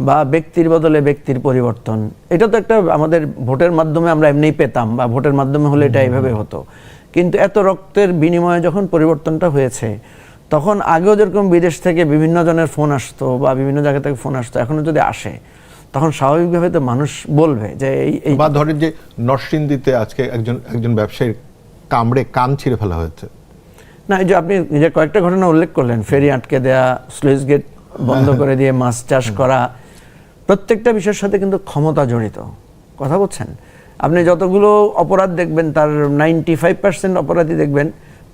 বা ব্যক্তির বদলে ব্যক্তির পরিবর্তন, এটা তো একটা আমাদের ভোটের মাধ্যমে আমরা এমনিই পেতাম, বা ভোটের মাধ্যমে হলে এটা এইভাবে হতো। কিন্তু এত রক্তের বিনিময়ে যখন পরিবর্তনটা হয়েছে, তখন আগেও যেরকম বিদেশ থেকে বিভিন্ন জনের ফোন আসতো বা বিভিন্ন জায়গা থেকে ফোন আসতো, এখনো যদি আসে তখন স্বাভাবিকভাবে তো মানুষ বলবে যে এই বা ধরেন যে নরসিংদীতে আজকে একজন ব্যবসায়ীর কামড়ে কান ছিঁড়ে ফেলা হয়েছে। না, এই যে আপনি যে কয়েকটা ঘটনা উল্লেখ করলেন, ফেরি আটকে দেয়া, স্লুইস গেট বন্ধ করে দিয়ে মাছ চাষ করা, প্রত্যেকটা বিষয়ের সাথে কিন্তু ক্ষমতা জড়িত। কথা বলছেন, আপনি যতগুলো অপরাধ দেখবেন তার 95% অপরাধী দেখবেন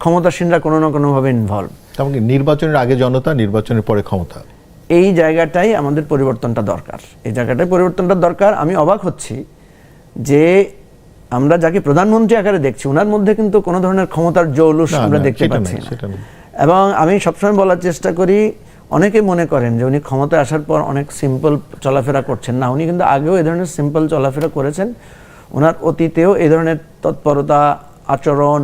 ক্ষমতাসীনরা কোনো না কোনোভাবে ইনভলভ। তেমনকি নির্বাচনের আগে জনতা, নির্বাচনের পরে ক্ষমতা। এই জায়গাটাই আমাদের পরিবর্তনটা দরকার, এই জায়গাটাই পরিবর্তনটা দরকার। আমি অবাক হচ্ছি যে আমরা যাকে প্রধানমন্ত্রী আকারে দেখছি ওনার মধ্যে কিন্তু কোনো ধরনের ক্ষমতার জৌলুস আমরা দেখতে পাচ্ছি না। এবং আমি সবসময় বলার চেষ্টা করি, অনেকে মনে করেন যে উনি ক্ষমতায় আসার পর অনেক সিম্পল চলাফেরা করছেন, না, উনি কিন্তু আগেও এই ধরনের সিম্পল চলাফেরা করেছেন। ওনার অতীতেও এই ধরনের তৎপরতা, আচরণ,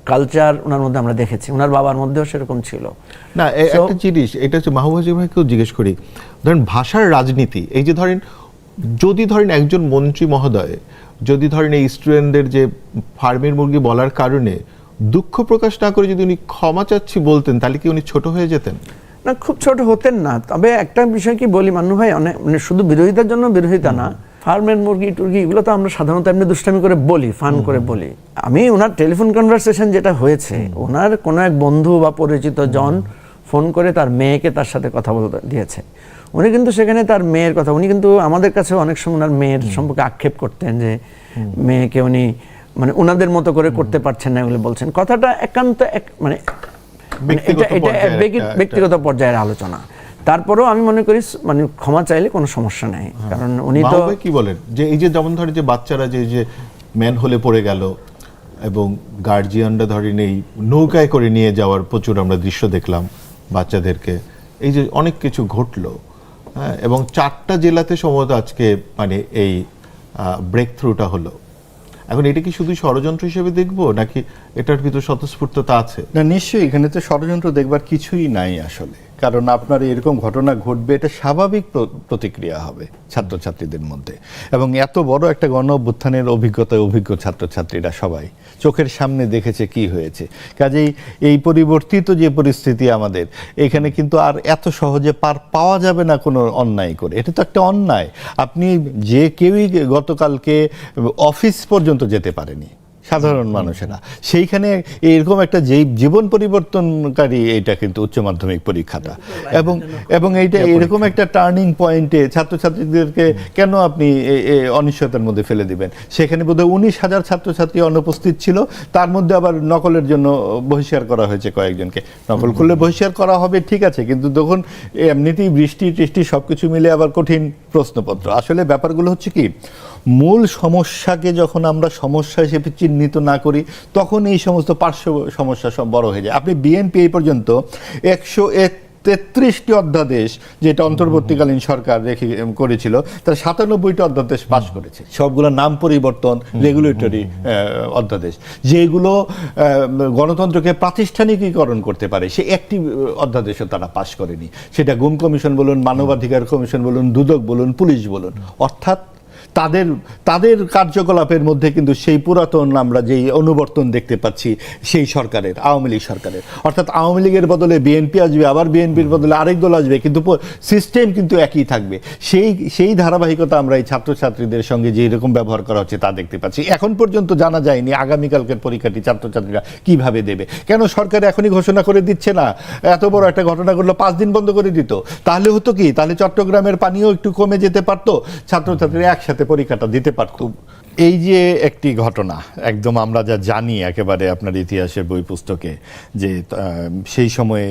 কালচার ওনার মধ্যে আমরা দেখেছি, ওনার বাবার মধ্যেও সেরকম ছিল। না, একটা জিনিস এটা হচ্ছে মাহবুব আজিজ ভাইকেও জিজ্ঞেস করি, ধরেন ভাষার রাজনীতি, এই যে ধরেন যদি ধরেন একজন মন্ত্রী মহোদয় যদি ধরেন এই স্টুডেন্টদের যে ফার্মের মুরগি বলার কারণে দুঃখ প্রকাশ না করে যদি উনি ক্ষমা চাচ্ছি বলতেন, তাহলে কি উনি ছোট হয়ে যেতেন? না, খুব ছোট হতেন না। তবে একটা বিষয় কি বলি মান্নু ভাই, অনেক মানে শুধু বিরোধিতার জন্য বিরোধিতা না, ফার্মের মুরগি টুরগি এগুলো তো আমরা সাধারণত এমনি দুষ্টামি করে বলি, ফান করে বলি। আমি ওনার টেলিফোন কনভারসেশন যেটা হয়েছে, ওনার কোনো এক বন্ধু বা পরিচিত জন ফোন করে তার মেয়েকে তার সাথে কথা বলতে দিয়েছে। উনি কিন্তু সেখানে তার মেয়ের কথা, উনি কিন্তু আমাদের কাছে অনেক সময় ওনার মেয়ের সম্পর্কে আক্ষেপ করতেন যে মেয়েকে উনি মানে ওনাদের মতো করে করতে পারছেন না, এগুলো বলছেন। কথাটা একান্ত মানে এটা ব্যক্তিগত পর্যায়ের আলোচনা। তারপরেও আমি মনে করি মানে ক্ষমা চাইলে কোনো সমস্যা নেই, কারণ উনি তো কি বলেন যে এই যে যেমন ধরে যে বাচ্চারা যে ম্যান হলে পড়ে গেল এবং গার্জিয়ানরা ধরেন এই নৌকায় করে নিয়ে যাওয়ার প্রচুর আমরা দৃশ্য দেখলাম বাচ্চাদেরকে, এই যে অনেক কিছু ঘটলো, হ্যাঁ, এবং 4টা জেলাতে সম্ভবত আজকে মানে এই ব্রেক থ্রুটা হলো। এখন এটা কি শুধু ষড়যন্ত্র হিসেবে দেখবো, নাকি এটার ভিতর স্বতঃস্ফূর্ততা আছে? না, নিশ্চয়ই এখানে তো ষড়যন্ত্র দেখবার কিছুই নাই আসলে, কারণ আপনার এরকম ঘটনা ঘটবে, এটা স্বাভাবিক প্রতিক্রিয়া হবে ছাত্রছাত্রীদের মধ্যে। এবং এত বড় একটা গণ অভ্যুত্থানের অভিজ্ঞতায় অভিজ্ঞ ছাত্রছাত্রীরা সবাই চোখের সামনে দেখেছে কি হয়েছে। কাজেই এই পরিবর্তিত যে পরিস্থিতি আমাদের এখানে কিন্তু আর এত সহজে পার পাওয়া যাবে না কোনো অন্যায় করে। এটা তো একটা অন্যায়। আপনি যে কেউই গতকালকে অফিস পর্যন্ত যেতে পারেনি, সাধারণ মানুষেরা, সেইখানে এরকম একটা জীবন পরিবর্তনকারী এটা কিন্তু উচ্চ মাধ্যমিক পরীক্ষাটা, এবং এইটা এরকম একটা টার্নিং পয়েন্টে ছাত্রছাত্রীদেরকে কেন আপনি অনিশ্চয়তার মধ্যে ফেলে দিবেন? সেখানে বোধহয় 19,000 ছাত্রছাত্রী অনুপস্থিত ছিল, তার মধ্যে আবার নকলের জন্য বহিষ্কার করা হয়েছে কয়েকজনকে। নকল করলে বহিষ্কার করা হবে, ঠিক আছে, কিন্তু তখন এমনিতেই বৃষ্টি টিষ্টি সবকিছু মিলে আবার কঠিন প্রশ্নপত্র। আসলে ব্যাপারগুলো হচ্ছে কি, মূল সমস্যাকে যখন আমরা সমস্যা হিসেবে চিহ্নিত না করি, তখন এই সমস্ত পার্শ্ব সমস্যা সব বড় হয়ে যায়। আপনি বিএনপি এই পর্যন্ত 133টি অধ্যাদেশ যেটা অন্তর্বর্তীকালীন সরকার করেছিল, তার 97টি অধ্যাদেশ পাশ করেছে। সবগুলো নাম পরিবর্তন, রেগুলেটরি অধ্যাদেশ, যেগুলো গণতন্ত্রকে প্রাতিষ্ঠানিকীকরণ করতে পারে, সে একটি অধ্যাদেশও তারা পাশ করেনি। সেটা গুম কমিশন বলুন, মানবাধিকার কমিশন বলুন, দুদক বলুন, পুলিশ বলুন। অর্থাৎ তাদের কার্যকলাপের মধ্যে কিন্তু সেই পুরাতন আমরা যেই অনুবর্তন দেখতে পাচ্ছি সেই সরকারের, আওয়ামী লীগ সরকারের। অর্থাৎ আওয়ামী লীগের বদলে বিএনপি আসবে, আবার বিএনপির বদলে আরেক দল আসবে, কিন্তু সিস্টেম কিন্তু একই থাকবে। সেই ধারাবাহিকতা আমরা এই ছাত্রছাত্রীদের সঙ্গে যে এরকম ব্যবহার করা হচ্ছে তা দেখতে পাচ্ছি। এখন পর্যন্ত জানা যায়নি আগামীকালকের পরীক্ষাটি ছাত্রছাত্রীরা কিভাবে দেবে। কেন সরকার এখনই ঘোষণা করে দিচ্ছে না? এত বড় একটা ঘটনা ঘটলো, 5 দিন বন্ধ করে দিত, তাহলে হতো কি? তাহলে চট্টগ্রামের পানিও একটু কমে যেতে পারতো, ছাত্রছাত্রীরা একসাথে পরীক্ষাটা দিতে পারত। এই যে একটি ঘটনা, একদম আমরা যা জানি একেবারে আপনার ইতিহাসের বই পুস্তকে, যে সেই সময়ে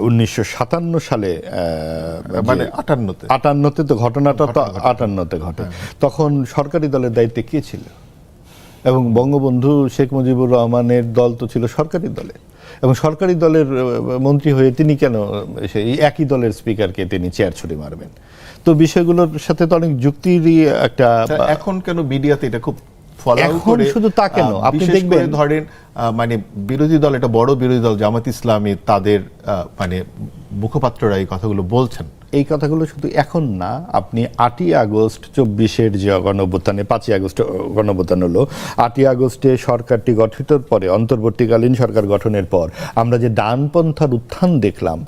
1957 সালে মানে 58তে তো ঘটনাটা তো 58তে ঘটে। তখন সরকারি দলের দায়িত্বে কে ছিল? এবং বঙ্গবন্ধু শেখ মুজিবুর রহমানের দল তো ছিল সরকারি দলে, এবং সরকারি দলের মন্ত্রী হয়ে তিনি কেন সেই একই দলের স্পিকারকে তিনি চেয়ার ছুড়ে মারবেন? তো বিষয়গুলোর সাথে তো অনেক যুক্তিরই একটা। এখন কেন মিডিয়াতে এটা খুব ফলাও করে, শুধু তা কেন আপনি দেখবেন, ধরেন মানে বিরোধী দল, এটা বড় বিরোধী দল জামাত ইসলামী, তাদের মানে মুখপাত্ররা এই কথাগুলো বলছেন। এই কথাগুলো শুধু এখন না, আপনি 8ই আগস্ট 24-এর যে গণঅভ্যুত্থানে, 5ই আগস্ট গণঅভ্যুত্থান হলো, 8ই আগস্টে সরকারটি গঠিতর পরে, অন্তর্বর্তীকালীন সরকার গঠনের পর আমরা যে ডানপন্থার উত্থান দেখলাম,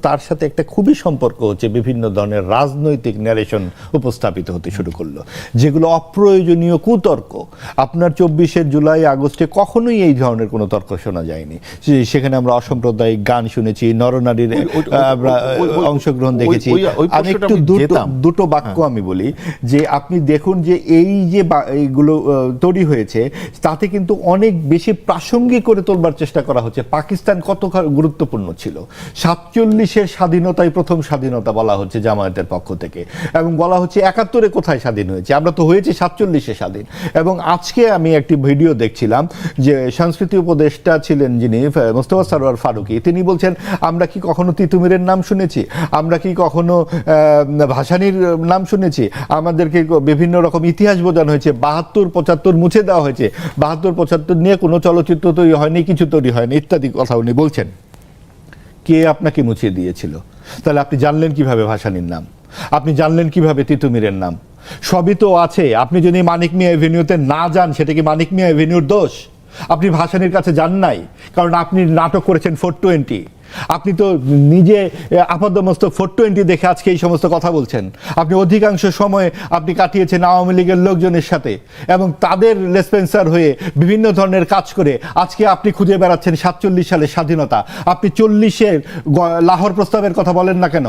তার সাথে একটা খুবই সম্পর্ক হচ্ছে বিভিন্ন ধরনের রাজনৈতিক ন্যারেশন উপস্থাপিত হতে শুরু করলো, যেগুলো অপ্রয়োজনীয় কুতর্ক। আপনার 24শে জুলাই আগস্টে কখনোই এই ধরনের কোনো তর্ক শোনা যায়নি। সেখানে আমরা অসাম্প্রদায়িক গান শুনেছি, নরনারীর অংশগ্রহণ দেখেছি। আমি একটু দুটো বাক্য আমি বলি যে আপনি দেখুন যে এই যে এইগুলো তৈরি হয়েছে, তাতে কিন্তু অনেক বেশি প্রাসঙ্গিক করে তোলবার চেষ্টা করা হচ্ছে পাকিস্তান কত গুরুত্বপূর্ণ ছিল। 47-এর স্বাধীনতায় প্রথম স্বাধীনতা বলা হচ্ছে জামায়াতের পক্ষ থেকে, এবং বলা হচ্ছে 71-এ কোথায় স্বাধীন হয়েছে, আমরা তো হয়েছে 47-এ স্বাধীন। এবং আজকে আমি একটি ভিডিও দেখছিলাম যে সংস্কৃতি উপদেষ্টা ছিলেন যিনি মোস্তফা সরোয়ার ফারুকী, তিনি বলছেন আমরা কি কখনো তিতুমিরের নাম শুনেছি, আমরা কি কখনো ভাসানীর নাম শুনেছি, আমাদেরকে বিভিন্ন রকম ইতিহাস বোঝানো হয়েছে, 72-75 মুছে দেওয়া হয়েছে, 72-75 নিয়ে কোনো চলচ্চিত্র তৈরি হয়নি, কিছু তৈরি হয়নি, ইত্যাদি কথা উনি বলছেন। কে আপনাকে মুছিয়ে দিয়েছিল? তাহলে আপনি জানলেন কিভাবে ভাসানীর নাম? আপনি জানলেন কিভাবে তিতুমিরের নাম? সবই তো আছে। আপনি যদি মানিক মিয়া এভিনিউতে না যান, সেটা কি মানিক মিয়া এভিনিউর দোষ? আপনি ভাসানীর কাছে যান নাই, কারণ আপনি নাটক করেছেন 420। আপনি তো নিজে আপাতমস্তক 420 দেখে আজকে এই সমস্ত কথা বলছেন। আপনি অধিকাংশ সময় আপনি কাটিয়েছেন আওয়ামী লীগের লোকজনের সাথে এবং তাদের লেসপেন্সার হয়ে বিভিন্ন ধরনের কাজ করে আজকে আপনি খুঁজে বেড়াচ্ছেন 47 সালের স্বাধীনতা। আপনি 40-এর লাহোর প্রস্তাবের কথা বলেন না কেন?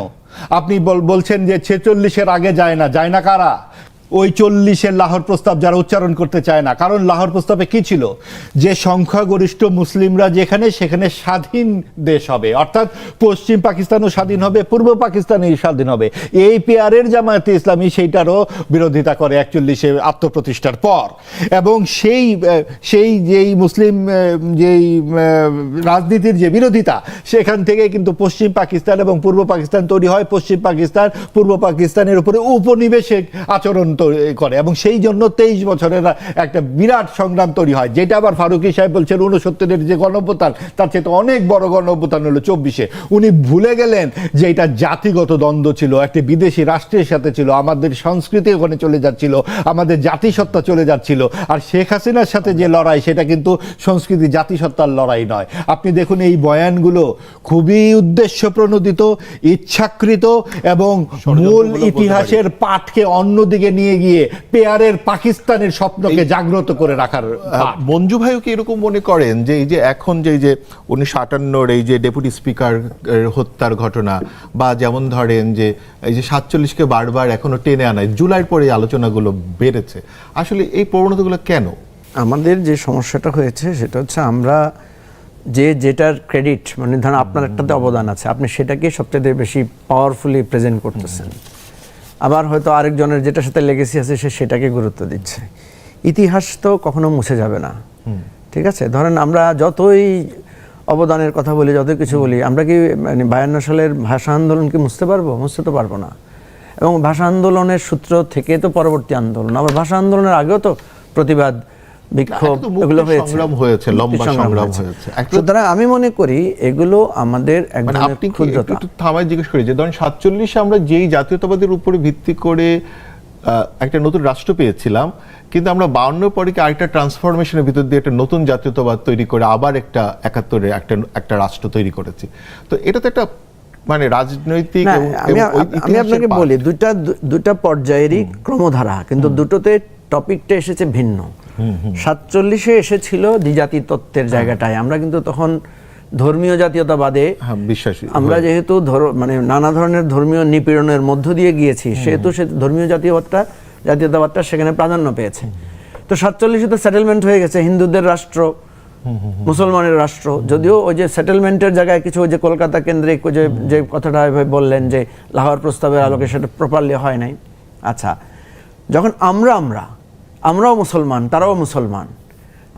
আপনি বলছেন যে 46-এর আগে যায় না কারা? ওই 40-এর লাহোর প্রস্তাব যারা উচ্চারণ করতে চায় না। কারণ লাহোর প্রস্তাবে কি ছিল? যে সংখ্যাগরিষ্ঠ মুসলিমরা যেখানে, সেখানে স্বাধীন দেশ হবে, অর্থাৎ পশ্চিম পাকিস্তানও স্বাধীন হবে, পূর্ব পাকিস্তানই স্বাধীন হবে। এই পেয়ারের জামায়াতে ইসলামী সেইটারও বিরোধিতা করে 41-এ আত্মপ্রতিষ্ঠার পর। এবং সেই যেই মুসলিম যেই রাজনীতির যে বিরোধিতা, সেখান থেকে কিন্তু পশ্চিম পাকিস্তান এবং পূর্ব পাকিস্তান তৈরি হয়। পশ্চিম পাকিস্তান পূর্ব পাকিস্তানের উপরে উপনিবেশিক আচরণ করে এবং সেই জন্য 23 বছরের একটা বিরাট সংগ্রাম তৈরি হয়, যেটা আবার ফারুকী সাহেব বলছেন 69-এর যে গণঅভ্যুত্থান, তার চেয়ে অনেক বড় গণঅভ্যুত্থান হলো 24-এ। উনি ভুলে গেলেন যে এটা জাতিগত দ্বন্দ্ব ছিল, একটি বিদেশি রাষ্ট্রের সাথে ছিল, আমাদের সংস্কৃতি ওখানে চলে যাচ্ছিল, আমাদের জাতিসত্তা চলে যাচ্ছিল। আর শেখ হাসিনার সাথে যে লড়াই, সেটা কিন্তু সংস্কৃতি জাতিসত্তার লড়াই নয়। আপনি দেখুন এই বয়ানগুলো খুবই উদ্দেশ্য প্রণোদিত, ইচ্ছাকৃত এবং মূল ইতিহাসের পাঠকে অন্যদিকে নিয়ে গিয়ে পেয়ারের পাকিস্তানের স্বপ্নকে জাগ্রত করে রাখার। মঞ্জু ভাইও কি এরকম মনে করেন যে এই যে এখন যে 1958-র এই যে ডেপুটি স্পিকার হত্যার ঘটনা, বা যেমন ধরেন যে এই যে 47-কে বারবার এখনো টেনে আনায়, জুলাইয়ের পরে এই আলোচনাগুলো বেড়েছে, আসলে এই প্রবণতাগুলো কেন? আমাদের যে সমস্যাটা হয়েছে সেটা হচ্ছে আমরা যেটার ক্রেডিট, মানে ধরেন আপনার একটাতে অবদান আছে, আপনি সেটাকে সবচেয়ে বেশি পাওয়ারফুলি প্রেজেন্ট করতেছেন। আবার হয়তো আরেকজনের যেটার সাথে লেগেসি আছে সে সেটাকে গুরুত্ব দিচ্ছে। ইতিহাস তো কখনো মুছে যাবে না, ঠিক আছে? ধরেন আমরা যতই অবদানের কথা বলি, যতই কিছু বলি, আমরা কি মানে 52 সালের ভাষা আন্দোলনকে মুছতে পারবো? মুছতে তো পারবো না। এবং ভাষা আন্দোলনের সূত্র থেকে তো পরবর্তী আন্দোলন, আবার ভাষা আন্দোলনের আগেও তো প্রতিবাদ, বিক্ষোভ এগুলো হয়েছে, লম্বা সংগ্রাম হয়েছে। সুতরাং আমি মনে করি এগুলো আমাদের আপনি একটু থামায় জিজ্ঞেস করি যে ধরেন 47-এ আমরা যেই জাতীয়তাবাদের উপরে ভিত্তি করে একটা নতুন রাষ্ট্র পেয়েছিলাম, কিন্তু আমরা 52 পরে কি আরেকটা ট্রান্সফরমেশনের ভিতর দিয়ে একটা নতুন জাতীয়তাবাদ তৈরি করে আবার একটা 71-এ একটা রাষ্ট্র তৈরি করেছি। তো এটা তো একটা মানে রাজনৈতিক। আমি আপনাকে বলি দুইটা পর্যায়েরই ক্রমধারা, কিন্তু দুটোতে টপিকটা এসেছে ভিন্ন। 47-এ এসেছিল দ্বিজাতি তত্ত্বের জায়গাটায়, আমরা কিন্তু তখন ধর্মীয় জাতীয়তাবাদে বিশ্বাসী। আমরা যেহেতু মানে নানা ধরনের ধর্মীয় নিপীড়নের মধ্য দিয়ে গিয়েছি, সেহেতু সে ধর্মীয় জাতীয়তাবাদটা সেখানে প্রাধান্য পেয়েছে। তো 47-এ তো সেটেলমেন্ট হয়ে গেছে, হিন্দুদের রাষ্ট্র, মুসলমানের রাষ্ট্র। যদিও ওই যে সেটেলমেন্টের জায়গায় কিছু ওই যে কলকাতা কেন্দ্রিক যে কথাটা বললেন যে লাহোর প্রস্তাবের আলোকে সেটা প্রপারলি হয় নাই। আচ্ছা, যখন আমরাও মুসলমান, তারাও মুসলমান,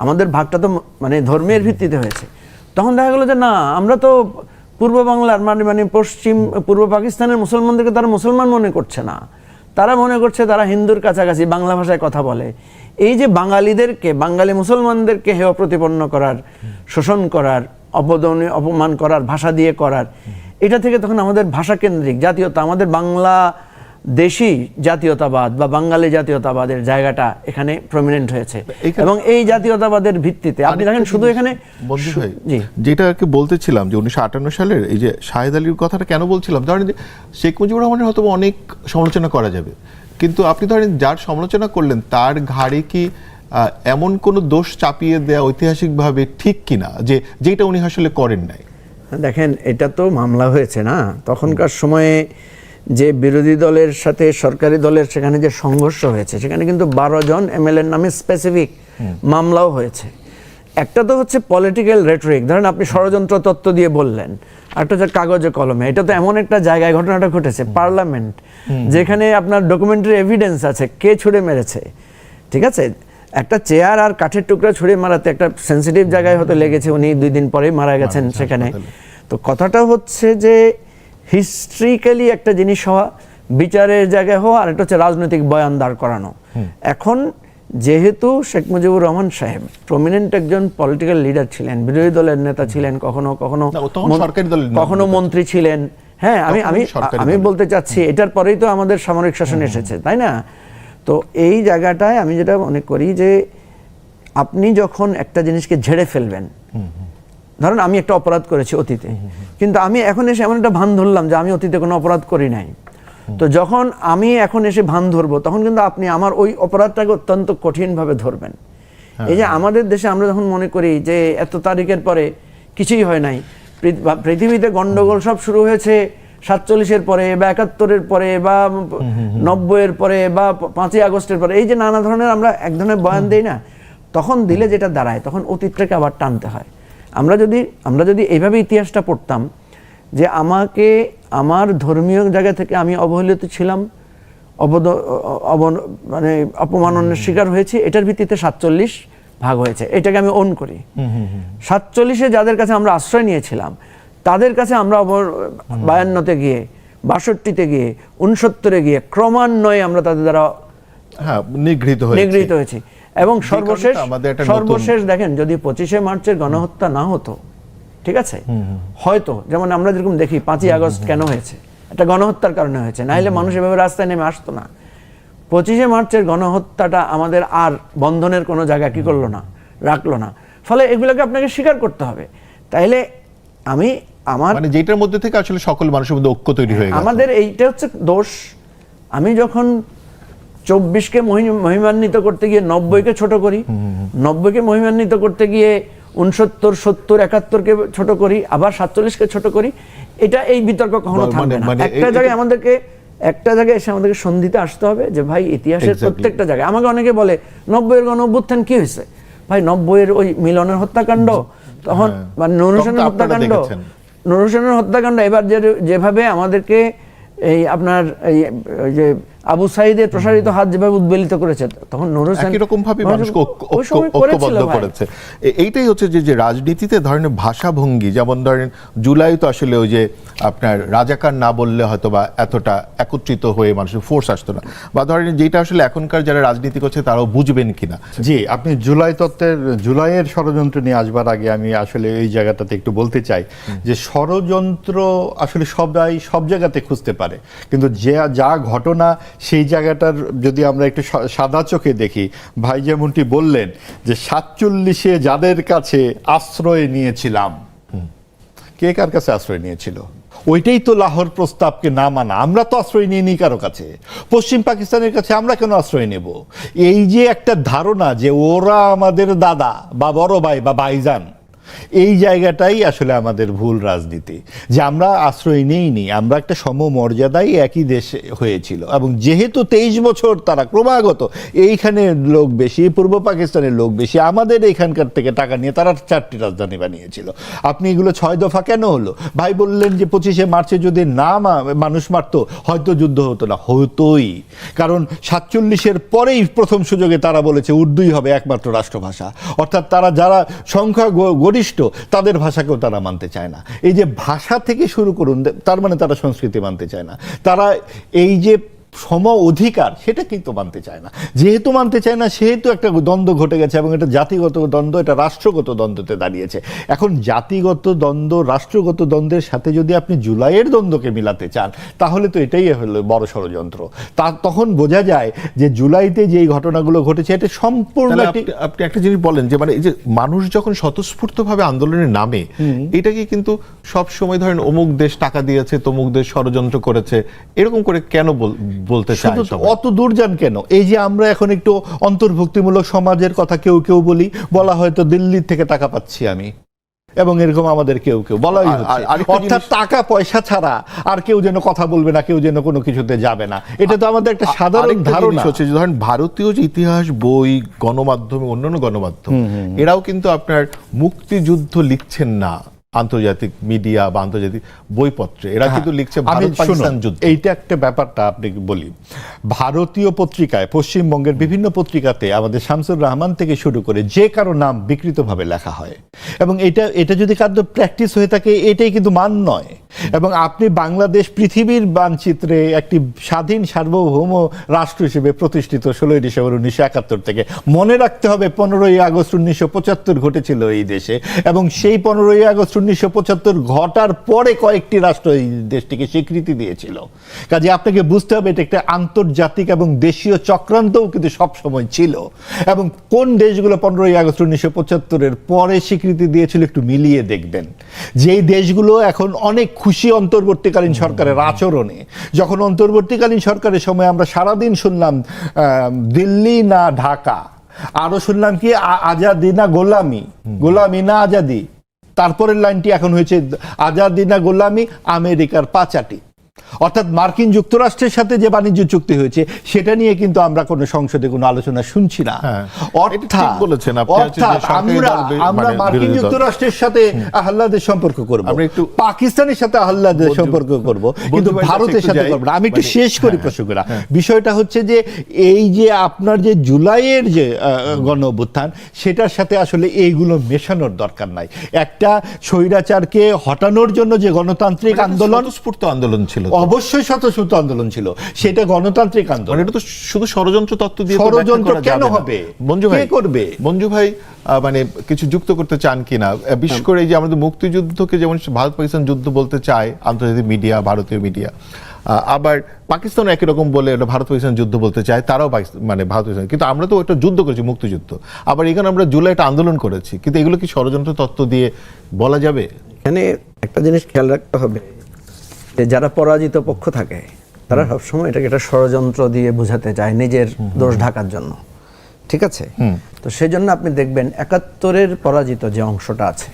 আমাদের ভাগটা তো মানে ধর্মের ভিত্তিতে হয়েছে, তখন দেখা গেল যে না, আমরা তো পূর্ব বাংলার মানে পূর্ব পাকিস্তানের মুসলমানদেরকে তারা মুসলমান মনে করছে না, তারা মনে করছে তারা হিন্দুর কাছাকাছি, বাংলা ভাষায় কথা বলে। এই যে বাঙালি মুসলমানদেরকে হেয় প্রতিপন্ন করার, শোষণ করার, অপমান করার, ভাষা দিয়ে করার, এটা থেকে তখন আমাদের ভাষা কেন্দ্রিক জাতীয়তা, আমাদের বাংলা দেশি জাতীয়তাবাদ বা বাঙালি জাতীয়তাবাদের জায়গাটা এখানে প্রমিনেন্ট হয়েছে। এবং এই জাতীয়তাবাদের ভিত্তিতে আপনি দেখেন শুধু এখানে যেটা আর কি বলতেছিলাম যে 1958 সালের এই যে শাহেদ আলীর কথাটা কেন বলছিলাম, ধরেন যে শেখ মুজিবুর রহমানের হয়তো অনেক সমালোচনা করা যাবে, কিন্তু আপনি ধরেন যার সমালোচনা করলেন তার ঘাড়ে কি এমন কোনো দোষ চাপিয়ে দেওয়া ঐতিহাসিকভাবে ঠিক কিনা যেটা উনি আসলে করেন নাই? দেখেন, এটা তো মামলা হয়েছে না তখনকার সময়ে, যে বিরোধী দলের সাথে সরকারি দলের সেখানে যে সংঘর্ষ হয়েছে, সেখানে কিন্তু 12 জন এমএলএর নামে স্পেসিফিক মামলাও হয়েছে। একটা তো হচ্ছে পলিটিক্যাল রেটরিক, ধরেন আপনি ষড়যন্ত্র তত্ত্ব দিয়ে বললেন, একটা হচ্ছে কাগজে কলমে। এটা তো এমন একটা জায়গায় ঘটনাটা ঘটেছে, পার্লামেন্ট, যেখানে আপনার ডকুমেন্টারি এভিডেন্স আছে কে ছুড়ে মেরেছে, ঠিক আছে? একটা চেয়ার আর কাঠের টুকরা ছুড়ে মারাতে একটা সেন্সিটিভ জায়গায় হয়তো লেগেছে, উনি 2 দিন পরেই মারা গেছেন সেখানে। তো কথাটা হচ্ছে যে হিস্ট্রিক্যালি একটা জিনিস হওয়া, বিচারের জায়গায় হওয়া, আর একটা হচ্ছে রাজনৈতিক বয়ান দাঁড় করানো। এখন যেহেতু শেখ মুজিবুর রহমান সাহেব প্রমিনেন্ট একজন পলিটিক্যাল লিডার ছিলেন, বিরোধী দলের নেতা ছিলেন, কখনো মন্ত্রী ছিলেন, হ্যাঁ, আমি বলতে চাচ্ছি এটার পরেই তো আমাদের সামরিক শাসন এসেছে, তাই না? তো এই জায়গাটায় আমি যেটা মনে করি যে আপনি যখন একটা জিনিসকে ঝেড়ে ফেলবেন, ধরেন আমি একটা অপরাধ করেছি অতীতে, কিন্তু আমি এখন এসে এমন একটা ভান ধরলাম যে আমি অতীতে কোনো অপরাধ করি নাই, তো যখন আমি এখন এসে ভান ধরবো তখন কিন্তু আপনি আমার ওই অপরাধটাকে অত্যন্ত কঠিনভাবে ধরবেন। এই যে আমাদের দেশে আমরা যখন মনে করি যে এত তারিখের পরে কিছুই হয় নাই, পৃথিবীতে গন্ডগোল সব শুরু হয়েছে 47-এর পরে বা 71-এর পরে বা 90-এর পরে বা 5ই আগস্টের পরে, এই যে নানা ধরনের আমরা এক ধরনের বয়ান দেই না, তখন দিলে যেটা দাঁড়ায় তখন অতীতটাকে আবার টানতে হয়। আমরা যদি এইভাবে ইতিহাসটা পড়তাম যে আমাকে আমার ধর্মীয় জায়গা থেকে আমি অবহেলিত ছিলাম, মানে অপমাননের শিকার হয়েছি, এটার ভিত্তিতে 47 ভাগ হয়েছে, এটাকে আমি ওন করি। 47-এ যাদের কাছে আমরা আশ্রয় নিয়েছিলাম তাদের কাছে আমরা 52-তে গিয়ে, 62-তে গিয়ে, 69-এ গিয়ে ক্রমান্বয়ে আমরা তাদের দ্বারা নিগৃহীত হয়েছি। এবং সর্বশেষ দেখেন, যদি 25শে মার্চের গণহত্যা না হতো, ঠিক আছে, হয়তো যেমন আমরা যেরকম দেখি 5ই আগস্ট কেন হয়েছে, একটা গণহত্যার কারণে হয়েছে, না হলে মানুষ এভাবে রাস্তায় নেমে আসতো না। 25শে মার্চের গণহত্যাটা আমাদের আর বন্ধনের কোনো জায়গা কি করলো না, রাখলো না। ফলে এগুলোকে আপনাকে স্বীকার করতে হবে। তাইলে আমার মানে যেটার মধ্যে থেকে আসলে সকল মানুষের মধ্যে ঐক্য তৈরি হয়ে গেছে, আমাদের এইটা হচ্ছে দোষ। আমি যখন 24কে মহিমান্বিত করতে গিয়ে 90-কে ছোট করি, 90-কে মহিমান্বিত করতে গিয়ে 69, 70, 71-কে ছোট করি, আবার 47-কে ছোট করি, এটা এই বিতর্ক কখনো থামবে না। একটা জায়গায় এসে আমাদেরকে সন্ধিতে আসতে হবে যে ভাই ইতিহাসের প্রত্যেকটা জায়গায়। আমাকে অনেকে বলে 90-এর গণঅভ্যুত্থান কি হয়েছে, ভাই 90-এর ওই মিলনের হত্যাকাণ্ড, তখন মানে নুর হোসেনের হত্যাকাণ্ড, এবার যেভাবে আমাদেরকে এই আপনার এই যে আবু সাইদের প্রসারিত হাত যেভাবে উদ্বেলিত করেছে, তখন নুর হোসেন একই রকম ভাবে মানুষকে ঐক্যবদ্ধ করেছে। এইটাই হচ্ছে যে রাজনীতিতে ধরেন ভাষা ভঙ্গি, যেমন ধরেন জুলাই তো আসলে ওই যে আপনার রাজাকার না বললে হয়তো বা এতটা একত্রিত হয়ে মানুষের ফোর্স আসতো না, বা ধরেন যেটা আসলে এখনকার যারা রাজনীতি করছে তারাও বুঝবেন কিনা। জি, আপনি জুলাইয়ের ষড়যন্ত্র নিয়ে আসবার আগে আমি আসলে এই জায়গাটাতে একটু বলতে চাই যে ষড়যন্ত্র আসলে সবাই সব জায়গাতে খুঁজতে পারে, কিন্তু যা ঘটনা সেই জায়গাটার যদি আমরা একটু সাদা চোখে দেখি, ভাই যেমনটি বললেন যে 47-এ যাদের কাছে আশ্রয় নিয়েছিলাম, কে কার কাছে আশ্রয় নিয়েছিল? ওইটাই তো লাহোর প্রস্তাবকে না মানা। আমরা তো আশ্রয় নিইনি কারো কাছে, পশ্চিম পাকিস্তানের কাছে আমরা কেন আশ্রয় নেব? এই যে একটা ধারণা যে ওরা আমাদের দাদা বা বড় ভাই বা ভাইজান, এই জায়গাটাই আসলে আমাদের ভুল রাজনীতি, যে আমরা আশ্রয় নেইনি, আমরা একটা সমমর্যাদায় একই দেশে হয়েছিল, এবং যেহেতু 23 বছর তারা ক্রমাগত এইখানে লোক বেশি, পূর্ব পাকিস্তানের লোক বেশি, আমাদের এইখানকার থেকে টাকা নিয়ে তারা 4টি রাজধানী বানিয়েছিল। আপনি এগুলো 6 দফা কেন হলো? ভাই বললেন যে 25শে মার্চে যদি না মানুষ মারতো হয়তো যুদ্ধ হতো না, হতোই, কারণ 47-এর পরেই প্রথম সুযোগে তারা বলেছে উর্দুই হবে একমাত্র রাষ্ট্রভাষা, অর্থাৎ তারা যারা সংখ্যা গরিষ্ঠ তাদের ভাষাকেও তারা মানতে চায় না। এই যে ভাষা থেকে শুরু করুন, তার মানে তারা সংস্কৃতি মানতে চায় না, তারা এই যে সম অধিকার সেটা কিন্তু মানতে চায় না। যেহেতু মানতে চায় না সেহেতু একটা দ্বন্দ্ব ঘটে গেছে, এবং এটা জাতিগত দ্বন্দ্ব, এটা রাষ্ট্রগত দ্বন্দ্বতে দাঁড়িয়েছে। এখন জাতিগত দ্বন্দ্ব রাষ্ট্রগত দ্বন্দ্বের সাথে যদি আপনি জুলাইয়ের দ্বন্দ্বকে মিলাতে চান, তাহলে তো এটাই হলো বড় ষড়যন্ত্র। তখন বোঝা যায় যে জুলাইতে যে ঘটনাগুলো ঘটেছে এটা সম্পূর্ণ। আপনি একটা জিনিস বলেন যে মানে এই যে মানুষ যখন স্বতঃস্ফূর্তভাবে আন্দোলনের নামে, এটাকে কিন্তু সব সময় ধরেন অমুক দেশ টাকা দিয়েছে, তমুক দেশ ষড়যন্ত্র করেছে, এরকম করে কেন বলতে চাই? অত দূর যান কেন? এই যে আমরা এখন একটু অন্তর্ভুক্তিমূলক সমাজের কথা কেউ বলা হয়তো দিল্লির থেকে টাকা পাচ্ছি আমি, এবং এরকম আমাদের কেউ বলাই হচ্ছে, অর্থাৎ টাকা পয়সা ছাড়া আর কেউ যেন কথা বলবে না, কেউ যেন কোনো কিছুতে যাবে না। এটা তো আমাদের একটা সাধারণ ধারণা হচ্ছে। ধরেন ভারতীয় যে ইতিহাস বই, গণমাধ্যমে, অন্যান্য গণমাধ্যম, এরাও কিন্তু আপনার মুক্তিযুদ্ধ লিখছেন না আন্তর্জাতিক মিডিয়া বা আন্তর্জাতিক বইপত্রে, এরা কিন্তু লিখছে ভারত পাকিস্তান যুদ্ধ। এইটা একটা ব্যাপারটা আপনি বলি, ভারতীয় পত্রিকায়, পশ্চিমবঙ্গের বিভিন্ন পত্রিকাতে আমাদের শামসুর রহমান থেকে শুরু করে যে কারো নাম বিকৃতভাবে লেখা হয়, এবং এটা যদি কারো প্র্যাকটিস হয়ে থাকে, এটাই কিন্তু মান নয়। এবং আপনি বাংলাদেশ পৃথিবীর মানচিত্রে একটি স্বাধীন সার্বভৌম রাষ্ট্র হিসেবে প্রতিষ্ঠিত 16 ডিসেম্বর 1971 থেকে। মনে রাখতে হবে 15ই আগস্ট 1975 ঘটেছিল এই দেশে, এবং সেই 15ই আগস্ট 1975 ঘটার পরে কয়েকটি রাষ্ট্র এই দেশটিকে স্বীকৃতি দিয়েছিল। কাজে আপনাকে বুঝতে হবে এটা একটা আন্তর্জাতিক এবং দেশীয় চক্রান্তও কিন্তু সবসময় ছিল। এবং কোন দেশগুলো 15ই আগস্ট 1975-এর পরে স্বীকৃতি দিয়েছিল একটু মিলিয়ে দেখবেন। যেই দেশগুলো এখন অনেক খুশি অন্তর্বর্তীকালীন সরকারের আচরণে, যখন অন্তর্বর্তীকালীন সরকারের সময় আমরা সারাদিন শুনলাম দিল্লি না ঢাকা, আরো শুনলাম কি আজাদি না গোলামি, গোলামি না আজাদি, তারপরের লাইনটি এখন হয়েছে আজাদি না গোলামি আমেরিকার পাচাটি। অর্থাৎ মার্কিন যুক্তরাষ্ট্রের সাথে যে বাণিজ্য চুক্তি হয়েছে সেটা নিয়ে কিন্তু আমরা কোনো সংসদে কোনো আলোচনা শুনছি না। অর্থাৎ আমরা মার্কিন যুক্তরাষ্ট্রের সাথে আহ্লাদের সম্পর্ক করব, পাকিস্তানের সাথে আহ্লাদের সম্পর্ক করব, কিন্তু ভারতের সাথে করব না। আমি একটু শেষ করি প্রসঙ্গটা। বিষয়টা হচ্ছে যে এই যে আপনার যে জুলাইয়ের যে গণ অভ্যুত্থান, সেটার সাথে আসলে এইগুলো মেশানোর দরকার নাই। একটা স্বৈরাচারকে হটানোর জন্য যে গণতান্ত্রিক আন্দোলন, স্ফূর্ত আন্দোলন ছিল, অবশ্যই স্বতঃস্ফূর্ত আন্দোলন ছিল, সেটা গণতান্ত্রিক আন্দোলন। এটা তো শুধু ষড়যন্ত্র তত্ত্ব দিয়ে ষড়যন্ত্র কেন হবে? মঞ্জু ভাই করবে, মঞ্জু ভাই মানে কিছু যুক্ত করতে চান কিনা? বিশেষ করে এই যে আমাদের মুক্তিযুদ্ধকে যেমন ভারত পাকিস্তান যুদ্ধ বলতে চায় আন্তর্জাতিক মিডিয়া, ভারতীয় মিডিয়া, আবার পাকিস্তান একই রকম বলে এটা ভারত পাকিস্তান যুদ্ধ বলতে চায়, তারাও মানে ভারত পাকিস্তান। কিন্তু আমরা তো একটা যুদ্ধ করেছি, মুক্তিযুদ্ধ। আবার এখানে আমরা জুলাই একটা আন্দোলন করেছি, কিন্তু এগুলো কি ষড়যন্ত্র তত্ত্ব দিয়ে বলা যাবে? এখানে একটা জিনিস খেয়াল রাখতে হবে যে যারা পরাজিত পক্ষ থাকে তারা সবসময় এটাকে একটা ষড়যন্ত্র দিয়ে বোঝাতে চায় নিজের দোষ ঢাকার জন্য, ঠিক আছে? তো সেই জন্য আপনি দেখবেন 71-এর পরাজিত যে অংশটা আছে,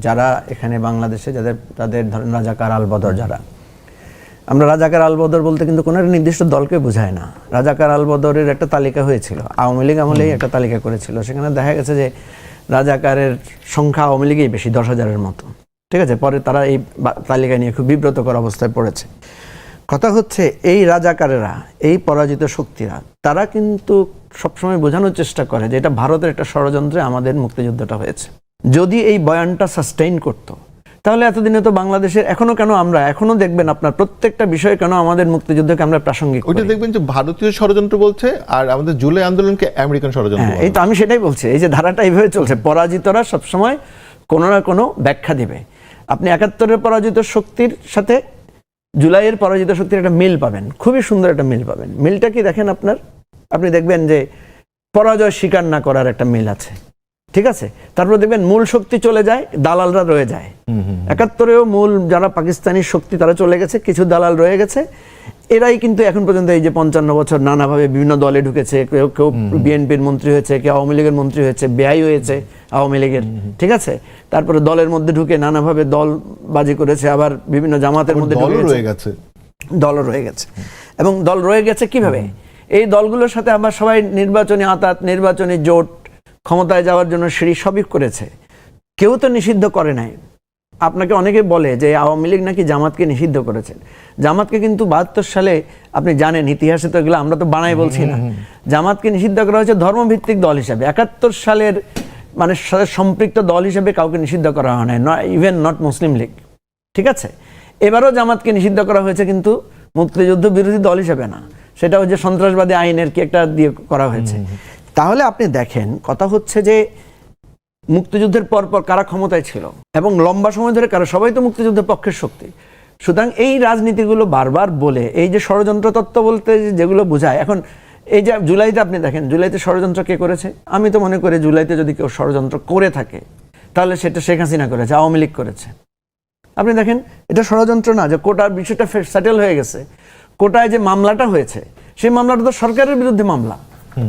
যারা এখানে বাংলাদেশে তাদের ধরেন রাজাকার আলবদর, যারা আমরা রাজাকার আলবদর বলতে কিন্তু কোনো একটা নির্দিষ্ট দলকে বোঝায় না। রাজাকার আলবদরের একটা তালিকা হয়েছিল, আওয়ামী লীগ আমলেই একটা তালিকা করেছিল, সেখানে দেখা গেছে যে রাজাকারের সংখ্যা আওয়ামী লীগেই বেশি, 10,000-এর মতো, ঠিক আছে? পরে তারা এই তালিকা নিয়ে খুব বিব্রতকর অবস্থায় পড়েছে। কথা হচ্ছে এই রাজাকারেরা, এই পরাজিত শক্তিরা, তারা কিন্তু সবসময় বোঝানোর চেষ্টা করে যে এটা ভারতের একটা ষড়যন্ত্রে আমাদের মুক্তিযুদ্ধটা হয়েছে। যদি এই বয়ানটা সাস্টেইন করত, তাহলে এতদিনে তো বাংলাদেশের এখনো দেখবেন আপনার প্রত্যেকটা বিষয়ে কেন আমাদের মুক্তিযুদ্ধকে আমরা প্রাসঙ্গিক, ওইটা দেখবেন যে ভারতীয় ষড়যন্ত্র বলছে, আর আমাদের জুলাই আন্দোলনকে আমেরিকান ষড়যন্ত্র। এই তো আমি সেটাই বলছি, এই যে ধারাটা এইভাবে চলছে, পরাজিতরা সবসময় কোনো না কোনো ব্যাখ্যা দিবে। আপনি 71-এর পরাজিত শক্তির সাথে জুলাইয়ের পরাজিত শক্তির একটা মিল পাবেন, খুবই সুন্দর একটা মিল পাবেন। মিলটা কি দেখেন আপনি দেখবেন যে পরাজয় স্বীকার না করার একটা মিল আছে, ঠিক আছে? তারপর দেখবেন মূল শক্তি চলে যায়, দালালরা রয়ে যায়। 71-এও মূল যারা পাকিস্তানি শক্তি তারা চলে গেছে, কিছু দালাল রয়ে গেছে। এরাই কিন্তু এখন পর্যন্ত এই যে 55 বছর নানাভাবে বিভিন্ন দলে ঢুকেছে, কেউ বিএনপির মন্ত্রী হয়েছে, কেউ আওয়ামী লীগের মন্ত্রী হয়েছে, বেআই হয়েছে আওয়ামী লীগের, ঠিক আছে? তারপরে দলের মধ্যে ঢুকে নানাভাবে দলবাজি করেছে, আবার বিভিন্ন জামাতের মধ্যে দলও রয়ে গেছে। এবং দল রয়ে গেছে কিভাবে? এই দলগুলোর সাথে আবার সবাই নির্বাচনী আঁতাত, নির্বাচনী জোট, ক্ষমতায় যাওয়ার জন্য সিঁড়ি সবই করেছে। কেউ তো নিষিদ্ধ করে নাই। আপনাকে অনেকে বলে যে আওয়ামী লীগ নাকি জামাতকে নিষিদ্ধ করেছেন। জামাতকে কিন্তু 72 সালে আপনি জানেন, ইতিহাসে তো এগুলো আমরা তো বানাই বলছি না, জামাতকে নিষিদ্ধ করা হয়েছে ধর্মভিত্তিক দল হিসাবে। 71 সালের মানে সম্পৃক্ত দল হিসেবে কাউকে নিষিদ্ধ করা হয় নাই, ইভেন নট মুসলিম লীগ, ঠিক আছে? এবারও জামাতকে নিষিদ্ধ করা হয়েছে, কিন্তু মুক্তিযুদ্ধ বিরোধী দল হিসেবে না, সেটা ওই যে সন্ত্রাসবাদী আইনের কি একটা দিয়ে করা হয়েছে। তাহলে আপনি দেখেন, কথা হচ্ছে যে মুক্তিযুদ্ধের পর কারা ক্ষমতায় ছিল এবং লম্বা সময় ধরে কারা, সবাই তো মুক্তিযুদ্ধের পক্ষের শক্তি। সুতরাং এই রাজনীতিগুলো বারবার বলে, এই যে ষড়যন্ত্র তত্ত্ব বলতে যেগুলো বোঝায়, এখন এই যে জুলাইতে আপনি দেখেন, জুলাইতে ষড়যন্ত্র কে করেছে? আমি তো মনে করি জুলাইতে যদি কেউ ষড়যন্ত্র করে থাকে তাহলে সেটা শেখ হাসিনা করেছে, আওয়ামী লীগ করেছে। আপনি দেখেন এটা ষড়যন্ত্র না যে কোটার বিষয়টা সেটেল হয়ে গেছে, কোটায় যে মামলাটা হয়েছে সেই মামলাটা তো সরকারের বিরুদ্ধে মামলা,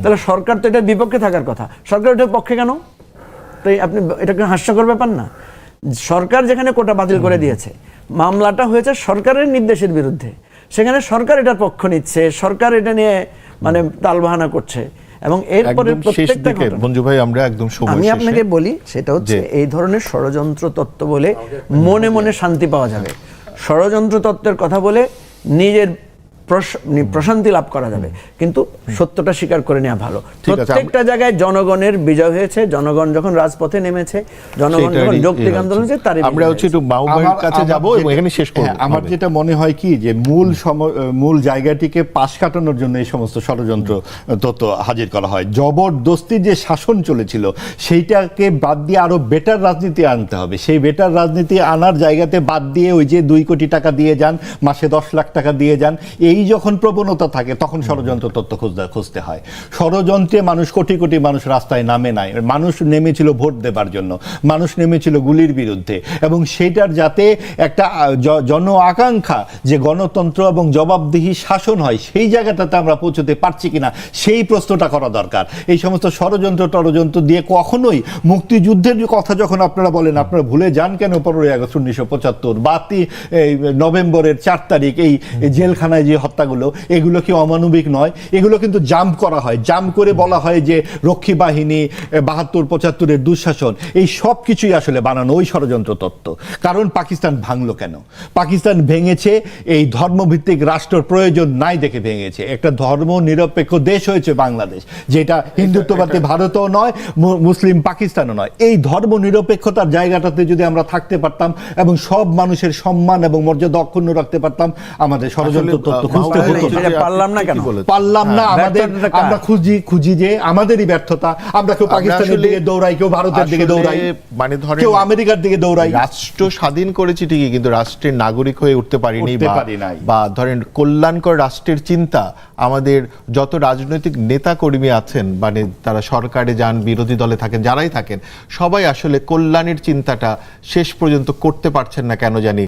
তাহলে সরকার তো এটার বিপক্ষে থাকার কথা, সরকার এটার পক্ষে কেন? তো আপনি এটাকে হাস্যকর ব্যাপার না? সরকার যেখানে কোটা বাতিল করে দিয়েছে, মামলাটা হয়েছে সরকারের নির্দেশের বিরুদ্ধে, সেখানে সরকার এটার পক্ষ নিচ্ছে, সরকার এটা নিয়ে মানে তালবাহানা করছে। এবং এরপরে প্রত্যেকটা মঞ্জু ভাই আমরা একদম আমি আপনাকে বলি, সেটা হচ্ছে এই ধরনের ষড়যন্ত্র তত্ত্ব বলে মনে মনে শান্তি পাওয়া যাবে। ষড়যন্ত্র তত্ত্বের কথা বলে নিজের প্রশান্তি লাভ করা যাবে, কিন্তু সত্যটা স্বীকার করে নেওয়া ভালো। ঠিক আছে, প্রত্যেকটা জায়গায় জনগণের বিজয় হয়েছে, জনগণ যখন রাজপথে নেমেছে, জনগণ যখন যৌক্তিক আন্দোলন হয়েছে, তারই আমরা হচ্ছে একটু মাহবুবের কাছে যাব এবং এখানে শেষ করব। আমার যেটা মনে হয় কি যে মূল জায়গাটিকে পাশ কাটানোর জন্য এই সমস্ত ষড়যন্ত্র তত্ত্ব হাজির করা হয়। জবরদস্তির যে শাসন চলেছিল সেইটাকে বাদ দিয়ে আরো বেটার রাজনীতি আনতে হবে। সেই বেটার রাজনীতি আনার জায়গাতে বাদ দিয়ে ওই যে 2 কোটি টাকা দিয়ে যান, মাসে 10 লাখ টাকা দিয়ে যান, এই যখন প্রবণতা থাকে তখন ষড়যন্ত্র তত্ত্ব খুঁজতে হয়। ষড়যন্ত্রে কোটি কোটি মানুষ রাস্তায় নামে নাই, মানুষ নেমেছিল ভোট দেবার জন্য, মানুষ নেমেছিল গুলির বিরুদ্ধে, এবং সেইটার যাতে একটা জন আকাঙ্ক্ষা যে গণতন্ত্র এবং জবাবদিহি শাসন হয়, সেই জায়গাটাতে আমরা পৌঁছতে পারছি কিনা সেই প্রশ্নটা করা দরকার। এই সমস্ত ষড়যন্ত্র দিয়ে কখনোই মুক্তিযুদ্ধের কথা যখন আপনারা বলেন, আপনারা ভুলে যান কেন 15ই আগস্ট 1975 বা নভেম্বরের 4 তারিখ এই জেলখানায় যে হত্যাগুলো, এগুলো কি অমানবিক নয়? এগুলো কিন্তু জাম্প করা হয়, জাম্প করে বলা হয় যে রক্ষী বাহিনী 72-75-এর দুঃশাসন, এই সব কিছুই আসলে বানানো ওই ষড়যন্ত্র তত্ত্ব। কারণ পাকিস্তান ভাঙলো কেন? পাকিস্তান ভেঙেছে এই ধর্মভিত্তিক রাষ্ট্র প্রয়োজন নাই দেখে ভেঙেছে। একটা ধর্ম নিরপেক্ষ দেশ হয়েছে বাংলাদেশ, যেটা হিন্দুত্ববাদী ভারতও নয়, মুসলিম পাকিস্তানও নয়। এই ধর্ম নিরপেক্ষতার জায়গাটাতে যদি আমরা থাকতে পারতাম এবং সব মানুষের সম্মান এবং মর্যাদা অক্ষুণ্ণ রাখতে পারতাম, আমাদের ষড়যন্ত্র তত্ত্ব খুঁজতে হতো না। পারলাম না কেন? পারলাম না, আমরা খুঁজি যে আমাদেরই ব্যর্থতা। আমরা কেউ পাকিস্তানের দিকে দৌড়াই, কেউ ভারতের দিকে দৌড়াই, মানে ধরেন কেউ আমেরিকার দিকে দৌড়াই। রাষ্ট্র স্বাধীন করেছি ঠিকই, কিন্তু রাষ্ট্রের নাগরিক হয়ে উঠতে পারিনি, নাই। বা ধরেন কল্যাণকর রাষ্ট্রের চিন্তা আমাদের যত রাজনৈতিক নেতা কর্মী আছেন, মানে তারা সরকারে যান, বিরোধী দলে থাকেন, যারাই থাকেন, সবাই আসলে কল্যাণের চিন্তাটা শেষ পর্যন্ত করতে পারছেন না কেন জানি।